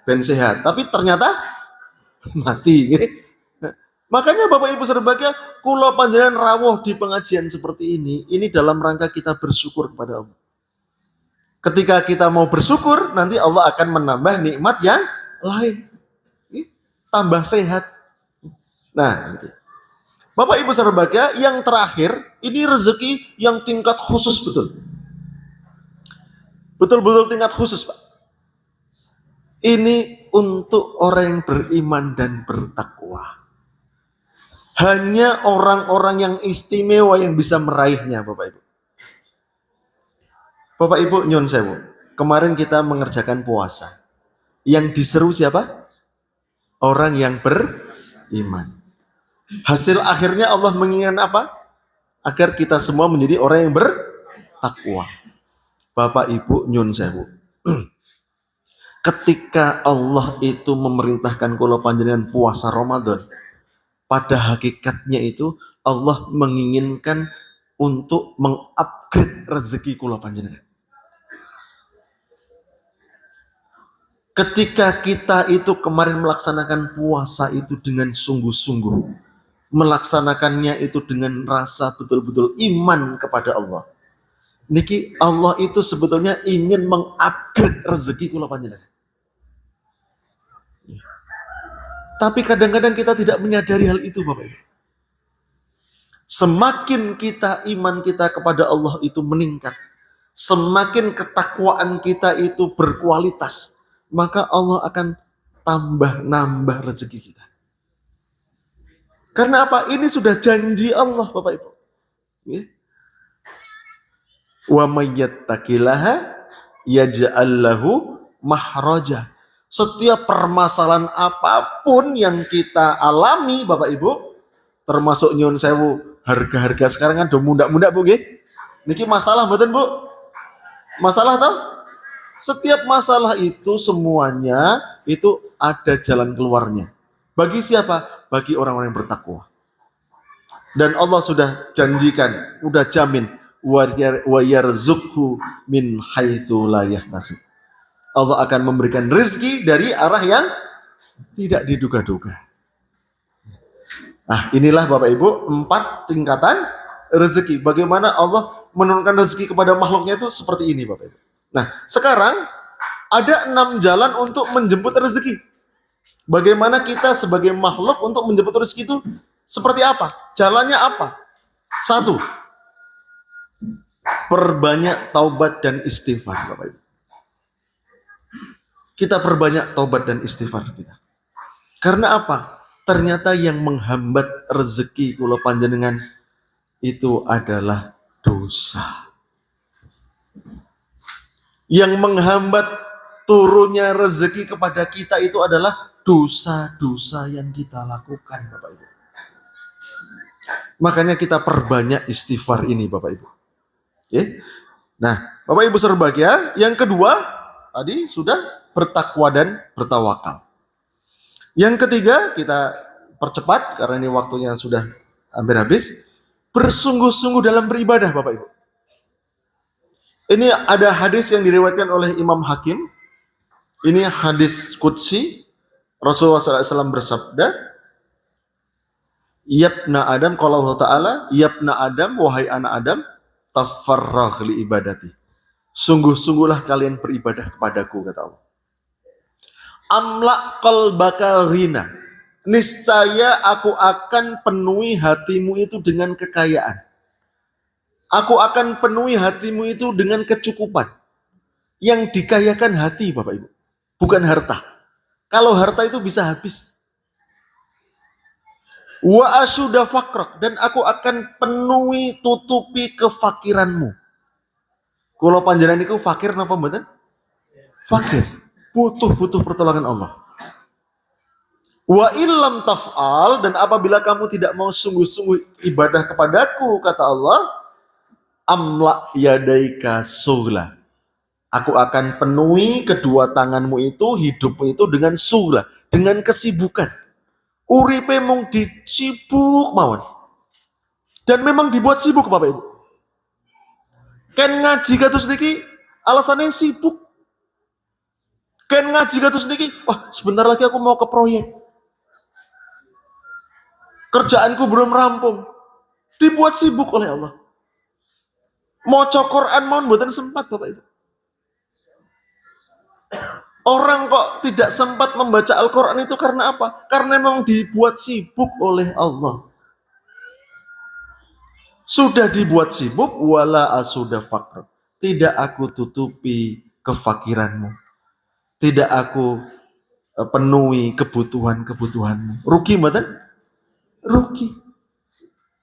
Ben sehat, tapi ternyata mati. Makanya Bapak Ibu berbahagia, kula panjenengan rawuh di pengajian seperti ini dalam rangka kita bersyukur kepada Allah. Ketika kita mau bersyukur, nanti Allah akan menambah nikmat yang lain. Tambah sehat. Nah, gitu. Bapak Ibu berbahagia, yang terakhir, ini rezeki yang tingkat khusus betul. Betul-betul tingkat khusus, Pak. Ini untuk orang yang beriman dan bertakwa. Hanya orang-orang yang istimewa yang bisa meraihnya, Bapak Ibu. Bapak Ibu nyun sewu, kemarin kita mengerjakan puasa. Yang diseru siapa? Orang yang beriman. Hasil akhirnya Allah menginginkan apa? Agar kita semua menjadi orang yang bertakwa. Bapak Ibu nyun sewu. Ketika Allah itu memerintahkan kula panjenengan puasa Ramadan, pada hakikatnya itu Allah menginginkan untuk mengupgrade rezeki kula panjenengan. Ketika kita itu kemarin melaksanakan puasa itu dengan sungguh-sungguh, melaksanakannya itu dengan rasa betul-betul iman kepada Allah. Niki Allah itu sebetulnya ingin mengupgrade rezeki kula panjenengan. Tapi kadang-kadang kita tidak menyadari hal itu, Bapak Ibu. Semakin kita iman kita kepada Allah itu meningkat, semakin ketakwaan kita itu berkualitas, maka Allah akan nambah rezeki kita. Karena apa? Ini sudah janji Allah, Bapak Ibu. Wa may yattaqillaha yaj'al lahu mahraja. Setiap permasalahan apapun yang kita alami, Bapak Ibu, termasuk nyun sewu, harga-harga sekarang kan udah mundak-mundak, Bu, nggih. Niki masalah mboten, Bu? Masalah toh? Setiap masalah itu semuanya itu ada jalan keluarnya. Bagi siapa? Bagi orang-orang yang bertakwa. Dan Allah sudah janjikan, sudah jamin, wa yarzuqhu min haitsu la yahtasib. Allah akan memberikan rezeki dari arah yang tidak diduga-duga. Nah, inilah Bapak Ibu 4 tingkatan rezeki. Bagaimana Allah menurunkan rezeki kepada makhluknya itu seperti ini, Bapak Ibu. Nah, sekarang ada 6 jalan untuk menjemput rezeki. Bagaimana kita sebagai makhluk untuk menjemput rezeki itu seperti apa? Jalannya apa? 1. Perbanyak taubat dan istighfar, Bapak Ibu. Kita perbanyak taubat dan istighfar kita. Karena apa? Ternyata yang menghambat rezeki kula panjenengan itu adalah dosa. Yang menghambat turunnya rezeki kepada kita itu adalah dosa-dosa yang kita lakukan, Bapak Ibu. Makanya kita perbanyak istighfar ini, Bapak Ibu. Oke? Nah, Bapak Ibu berbahagia, yang kedua tadi sudah bertakwa dan bertawakal. Yang ketiga, kita percepat karena ini waktunya sudah hampir habis. Bersungguh-sungguh dalam beribadah, Bapak Ibu. Ini ada hadis yang diriwayatkan oleh Imam Hakim. Ini hadis qudsi. Rasulullah SAW bersabda, Yabna Adam, kalau Allah Ta'ala, Yabna Adam, wahai anak Adam, tafarragh li ibadati. Sungguh-sungguhlah kalian beribadah kepadaku, kata Allah. Amla qalbaka ghina. Niscaya aku akan penuhi hatimu itu dengan kekayaan. Aku akan penuhi hatimu itu dengan kecukupan. Yang dikayakan hati, Bapak Ibu, bukan harta. Kalau harta itu bisa habis. Wa asyuda fakrak, dan aku akan penuhi tutupi kefakiranmu. Kula panjenengan niku fakir napa mboten? Fakir. Butuh pertolongan Allah. Wa illam taf'al, dan apabila kamu tidak mau sungguh-sungguh ibadah kepadaku, kata Allah, amla yadaika sughla. Aku akan penuhi kedua tanganmu itu, hidupmu itu dengan sughla, dengan kesibukan. Uripe mung disibuk mawon. Dan memang dibuat sibuk Bapak Ibu. Ken ngaji kados niki alasannya sibuk. Ken ngaji kados niki, wah sebentar lagi aku mau ke proyek. Kerjaanku belum rampung. Dibuat sibuk oleh Allah. Maca Quran mohon mboten sempat Bapak Ibu. Orang kok tidak sempat membaca Al-Quran itu karena apa? Karena memang dibuat sibuk oleh Allah. Sudah dibuat sibuk, wala asuda faqr. Tidak aku tutupi kefakiranmu. Tidak aku penuhi kebutuhanmu. Rugi mboten? Rugi.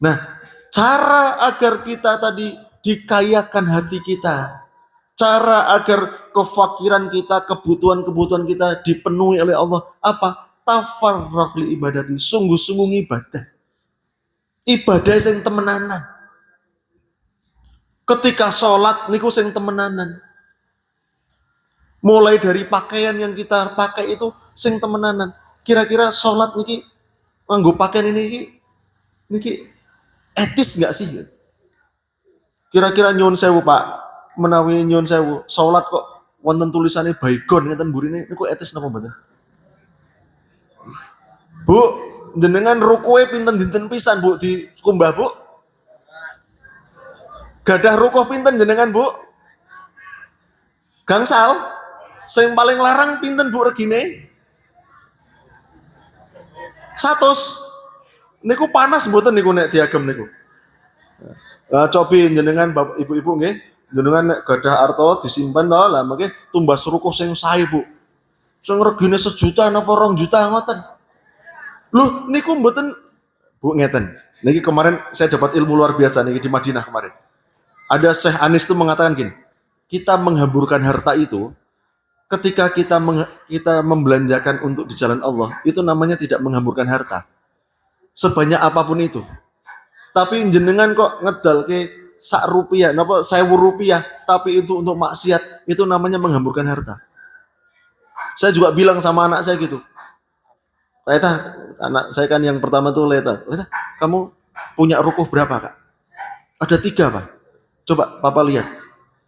Nah, cara agar kita tadi dikayakan hati kita, cara agar kefakiran kita, kebutuhan kita dipenuhi oleh Allah, apa? Tafarraq li ibadati, sungguh-sungguh ibadah. Ibadah sing temenanan. Ketika sholat niku sing temenanan. Mulai dari pakaian yang kita pakai itu sing temenanan. Kira-kira sholat niki nganggo pakaian ini niki etis nggak sih? Kira-kira nyuwun sewu Pak, menawi nyuwun sewu, sholat kok wonten tulisannya baygon ngeten burine niku etis napa mboten? Bu, jenengan rukuhe pinten dinten pisan Bu dikumbah Bu? Gadah rukuh pinten jenengan Bu? Gangsal? Sing paling larang pinten Bu regine? 100. Niku panas mboten niku nek diagem niku. Cobi jenengan Bapak Ibu-ibu nggih, jenengan nek gadah arta disimpen to, lah mengke tumbas rukuh sing sae Bu. Sing regine 1 juta napa 2 juta ngoten. Lho niku mboten Bu ngeten. Niki kemarin saya dapat ilmu luar biasa niki di Madinah kemarin. Ada Syekh Anis itu mengatakan gini, kita menghamburkan harta itu ketika kita membelanjakan untuk di jalan Allah, itu namanya tidak menghamburkan harta. Sebanyak apapun itu. Tapi jenengan kok ngedal ke sak rupiah, napa 1000 rupiah, tapi itu untuk maksiat, itu namanya menghamburkan harta. Saya juga bilang sama anak saya gitu. Leta, anak saya kan yang pertama tuh Leta, kamu punya rukuh berapa Kak? Ada 3 Pak. Coba Papa lihat.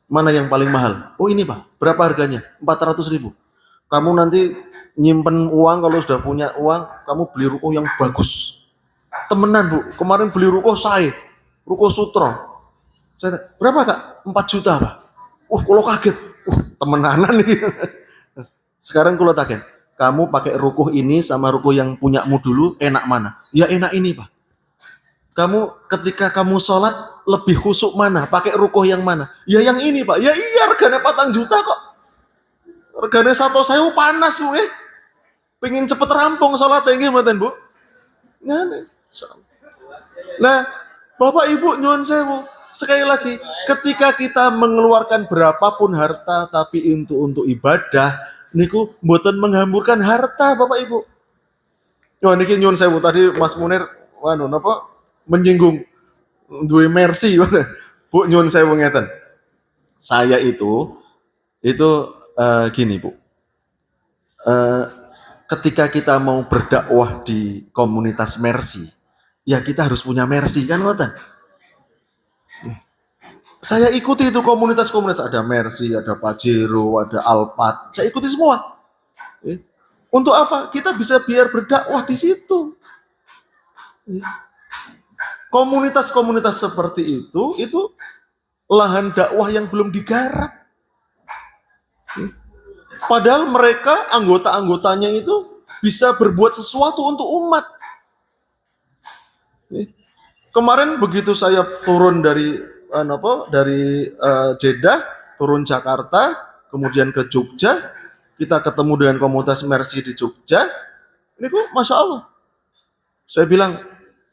Mana yang paling mahal? Oh ini Pak, berapa harganya? 400.000. Kamu nanti nyimpen uang, kalau sudah punya uang, kamu beli ruko yang bagus. Temenan Bu, kemarin beli ruko saya, ruko Sutro. Saya tanya, berapa Kak? 4 juta Pak. Kalau kaget, temenanan nih. Sekarang kalau taken, kamu pakai ruko ini sama ruko yang punyamu dulu, enak mana? Ya enak ini Pak. Kamu ketika kamu sholat lebih khusyuk mana? Pakai rukuh yang mana? Ya yang ini Pak. Ya iya regane 4 juta kok. Regane 1.000 panas Bu Pengen cepet rampung sholatnya nggih mboten Bu? Nah, Bapak Ibu nyuwun sewu. Sekali lagi, ketika kita mengeluarkan berapapun harta tapi untuk ibadah, niku mboten menghamburkan harta Bapak Ibu. Wah niki nyuwun sewu tadi Mas Munir napa menyinggung duwe mercy Bu nyuwun sewu ngeten. Saya itu gini Bu. Ketika kita mau berdakwah di komunitas mercy, ya kita harus punya mercy kan ngoten. Saya ikuti itu komunitas-komunitas, ada mercy, ada Pajero, ada Alpat. Saya ikuti semua. Untuk apa? Kita bisa biar berdakwah di situ. Komunitas-komunitas seperti itu lahan dakwah yang belum digarap. Padahal mereka anggota-anggotanya itu bisa berbuat sesuatu untuk umat. Kemarin begitu saya turun dari Jeddah, turun Jakarta, kemudian ke Jogja, kita ketemu dengan komunitas Mercy di Jogja. Ini kok Masya Allah. Saya bilang,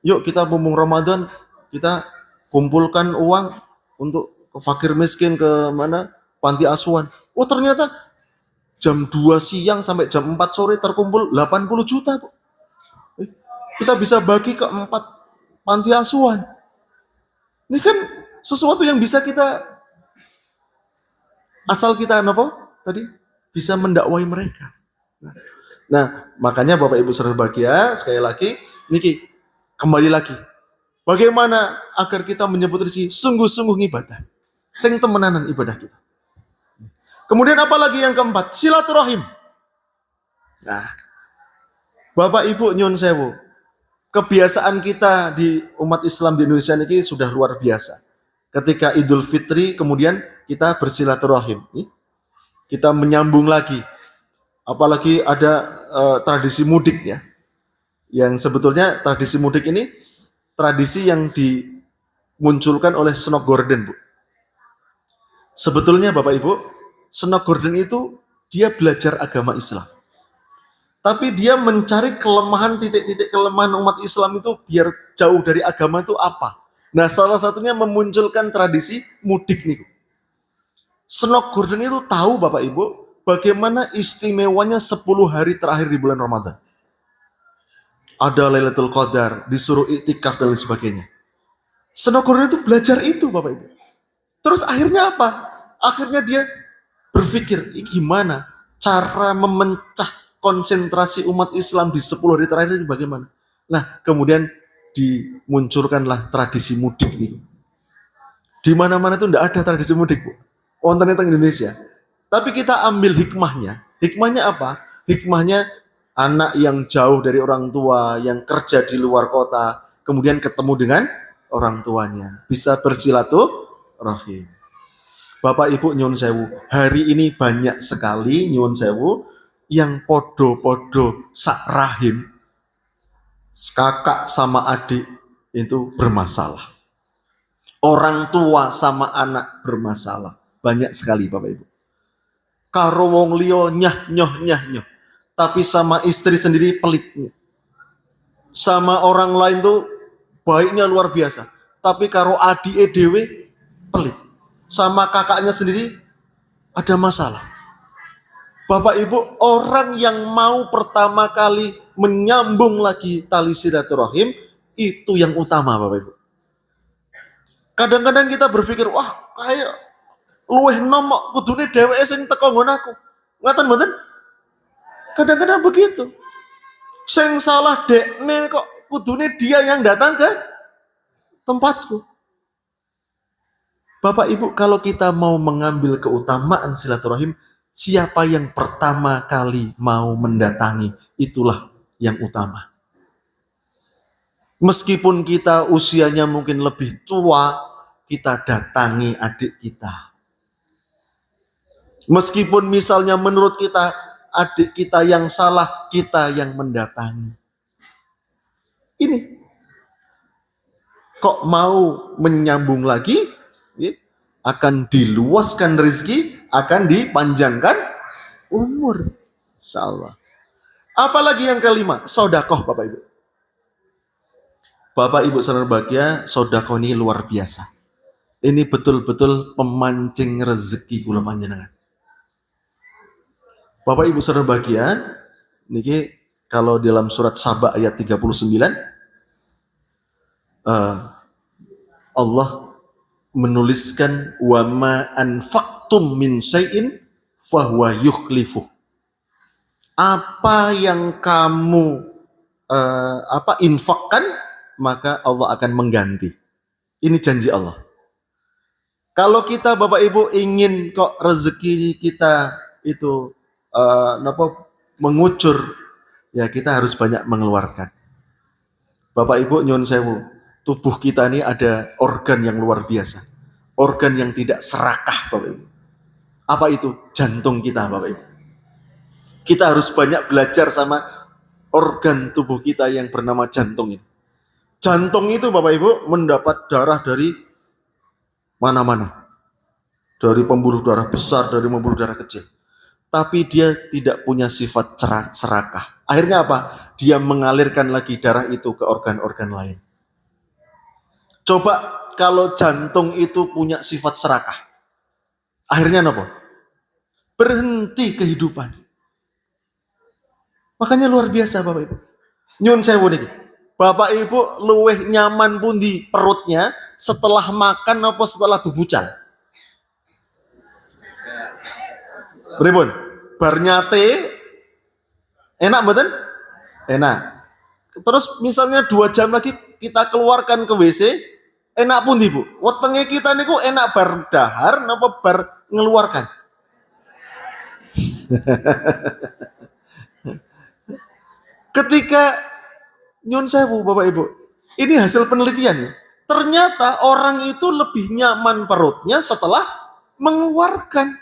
yuk kita mumpung Ramadan, kita kumpulkan uang untuk ke fakir miskin, ke mana? Panti asuhan. Oh, ternyata jam 2 siang sampai jam 4 sore terkumpul 80 juta, Bu. Kita bisa bagi ke 4 panti asuhan. Ini kan sesuatu yang bisa kita, asal kita apa? Tadi bisa mendakwai mereka. Nah, makanya Bapak Ibu saudara bahagia, sekali lagi, niki kembali lagi. Bagaimana agar kita menyebut rezeki sungguh-sungguh ibadah. Sing temenanan ibadah kita. Kemudian apa lagi yang keempat? Silaturahim. Nah, Bapak Ibu nyun sewu, kebiasaan kita di umat Islam di Indonesia ini sudah luar biasa. Ketika Idul Fitri, kemudian kita bersilaturahim. Kita menyambung lagi. Apalagi ada tradisi mudik ya. Yang sebetulnya tradisi mudik ini tradisi yang dimunculkan oleh Senok Gordon, Bu. Sebetulnya Bapak Ibu, Senok Gordon itu dia belajar agama Islam. Tapi dia mencari kelemahan, titik-titik kelemahan umat Islam itu biar jauh dari agama itu apa. Nah, salah satunya memunculkan tradisi mudik nih. Senok Gordon itu tahu Bapak Ibu, bagaimana istimewanya 10 hari terakhir di bulan Ramadan. Ada Lailatul Qadar, disuruh iktikaf dan lain sebagainya. Senok Gordon itu belajar itu Bapak Ibu. Terus akhirnya apa? Akhirnya dia berpikir, gimana cara memecah konsentrasi umat Islam di 10 hari terakhir ini bagaimana? Nah, kemudian dimunculkanlah tradisi mudik nih. Di mana-mana itu tidak ada tradisi mudik, Bu. Wonten teng Indonesia. Tapi kita ambil hikmahnya. Hikmahnya apa? Hikmahnya anak yang jauh dari orang tua, yang kerja di luar kota, kemudian ketemu dengan orang tuanya, bisa bersilaturahim. Bapak Ibu nyuwun sewu, hari ini banyak sekali nyuwun sewu yang podo-podo sak rahim, kakak sama adik itu bermasalah. Orang tua sama anak bermasalah. Banyak sekali Bapak Ibu. Karo wong liya nyah. Tapi sama istri sendiri pelitnya. Sama orang lain tuh baiknya luar biasa. Tapi karo adike dhewe pelit. Sama kakaknya sendiri ada masalah. Bapak Ibu, orang yang mau pertama kali menyambung lagi tali silaturahim itu yang utama Bapak Ibu. Kadang-kadang kita berpikir, wah kayak luweh nomok kudune dheweke sing teko nggon aku. Ngaten mboten? Kadang-kadang begitu. Sing salah dekne kok kudune dia yang datang ke tempatku. Bapak Ibu, kalau kita mau mengambil keutamaan silaturahim, siapa yang pertama kali mau mendatangi, itulah yang utama. Meskipun kita usianya mungkin lebih tua, kita datangi adik kita. Meskipun misalnya menurut kita adik kita yang salah, kita yang mendatangi. Ini kok mau menyambung lagi, akan diluaskan rezeki, akan dipanjangkan umur, insyaallah. Apalagi yang kelima, sodakoh Bapak Ibu. Bapak Ibu saudara bahagia, sodakoh ini luar biasa. Ini betul-betul pemancing rezeki kula panjenengan. Bapak Ibu saudara bahagia, niki kalau dalam surat Saba ayat 39, Allah menuliskan wa ma anfaqtum min syai'in fahuwa yukhlifuh. Apa yang kamu infakkan, maka Allah akan mengganti. Ini janji Allah. Kalau kita Bapak Ibu ingin kok rezeki kita itu mengucur, ya kita harus banyak mengeluarkan. Bapak Ibu nyuwun sewu, tubuh kita ini ada organ yang luar biasa. Organ yang tidak serakah Bapak Ibu. Apa itu? Jantung kita Bapak Ibu. Kita harus banyak belajar sama organ tubuh kita yang bernama jantung ini. Jantung itu Bapak Ibu mendapat darah dari mana-mana. Dari pembuluh darah besar, dari pembuluh darah kecil. Tapi dia tidak punya sifat serakah. Akhirnya apa? Dia mengalirkan lagi darah itu ke organ-organ lain. Coba kalau jantung itu punya sifat serakah, akhirnya apa? Berhenti kehidupan. Makanya luar biasa Bapak Ibu. Nyun sewu niki. Bapak Ibu luweh nyaman pun di perutnya setelah makan apa setelah bebucal? Pripun? Bar nyate enak mboten? Enak. Terus misalnya 2 jam lagi kita keluarkan ke WC, enak pun Bu. Wetenge kita niku enak bar dahar napa bar ngeluarkan? Ketika nyun sewu Bapak Ibu, ini hasil penelitian ya. Ternyata orang itu lebih nyaman perutnya setelah mengeluarkan.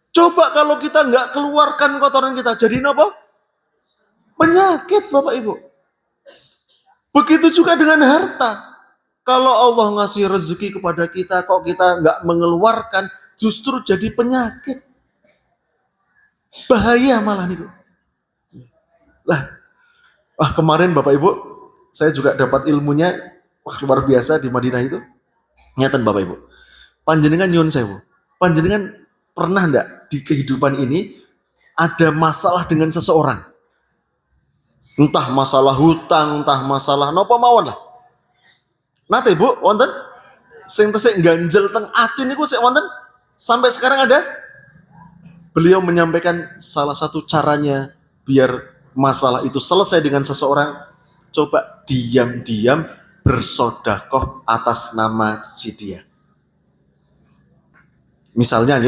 Coba kalau kita nggak keluarkan kotoran kita, jadi apa? Penyakit Bapak Ibu. Begitu juga dengan harta. Kalau Allah ngasih rezeki kepada kita, kok kita nggak mengeluarkan, justru jadi penyakit. Bahaya malah nih. Lah, kemarin Bapak Ibu, saya juga dapat ilmunya, luar biasa di Madinah itu. Nyatan Bapak Ibu. Panjenengan nyun sewu. Panjenengan pernah enggak di kehidupan ini ada masalah dengan seseorang? Entah masalah hutang, entah masalah napa mawon lah. Nate Bu, wonten? Sing tesik ganjel teng ati niku sik wonten? Sampai sekarang ada? Beliau menyampaikan salah satu caranya biar masalah itu selesai dengan seseorang, coba diam-diam bersodakoh atas nama si dia. Misalnya,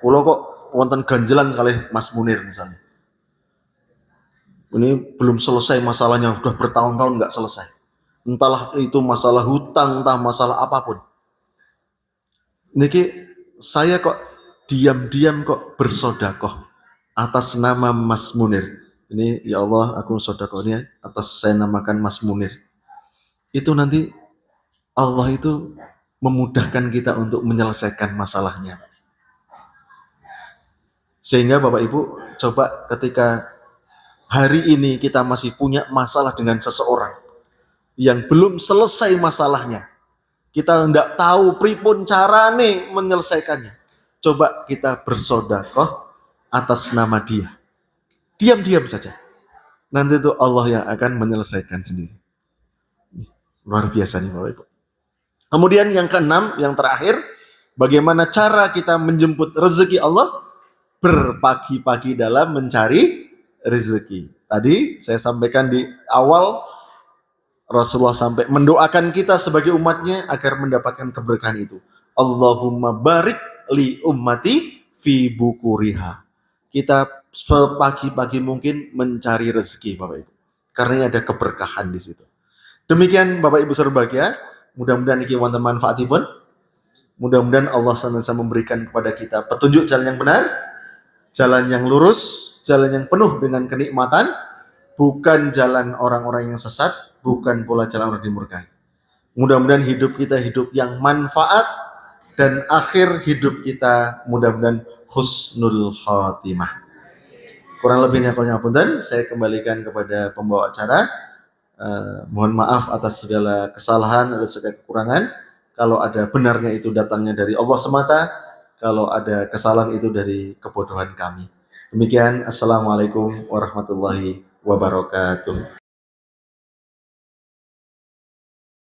kalau kok wonten ganjelan kali Mas Munir misalnya. Ini belum selesai masalahnya, sudah bertahun-tahun nggak selesai. Entahlah itu masalah hutang, entah masalah apapun. Niki saya kok diam-diam kok bersodakoh atas nama Mas Munir. Ini ya Allah, aku sodakohnya atas saya namakan Mas Munir. Itu nanti Allah itu memudahkan kita untuk menyelesaikan masalahnya. Sehingga Bapak Ibu, coba ketika hari ini kita masih punya masalah dengan seseorang yang belum selesai masalahnya, kita tidak tahu pripun carane menyelesaikannya, coba kita bersodakoh atas nama dia. Diam-diam saja. Nanti itu Allah yang akan menyelesaikan sendiri. Luar biasa nih Bapak Ibu. Kemudian yang keenam, yang terakhir, bagaimana cara kita menjemput rezeki Allah? Berpagi-pagi dalam mencari rezeki. Tadi saya sampaikan di awal, Rasulullah sampai mendoakan kita sebagai umatnya agar mendapatkan keberkahan itu. Allahumma barik li ummati fi bukuriha. Kita sepagi-pagi mungkin mencari rezeki Bapak Ibu. Karena ini ada keberkahan di situ. Demikian Bapak Ibu berbahagia. Mudah-mudahan ini wonten manfaatipun. Mudah-mudahan Allah senantiasa memberikan kepada kita petunjuk jalan yang benar, jalan yang lurus, jalan yang penuh dengan kenikmatan, bukan jalan orang-orang yang sesat, bukan pula jalan orang dimurkai. Mudah-mudahan hidup kita hidup yang manfaat, dan akhir hidup kita mudah-mudahan husnul khatimah. Kurang lebihnya kalau ngapunten, saya kembalikan kepada pembawa acara. Mohon maaf atas segala kesalahan, atas segala kekurangan. Kalau ada benarnya itu datangnya dari Allah semata, kalau ada kesalahan itu dari kebodohan kami. Demikian, Assalamualaikum warahmatullahi wabarakatuh.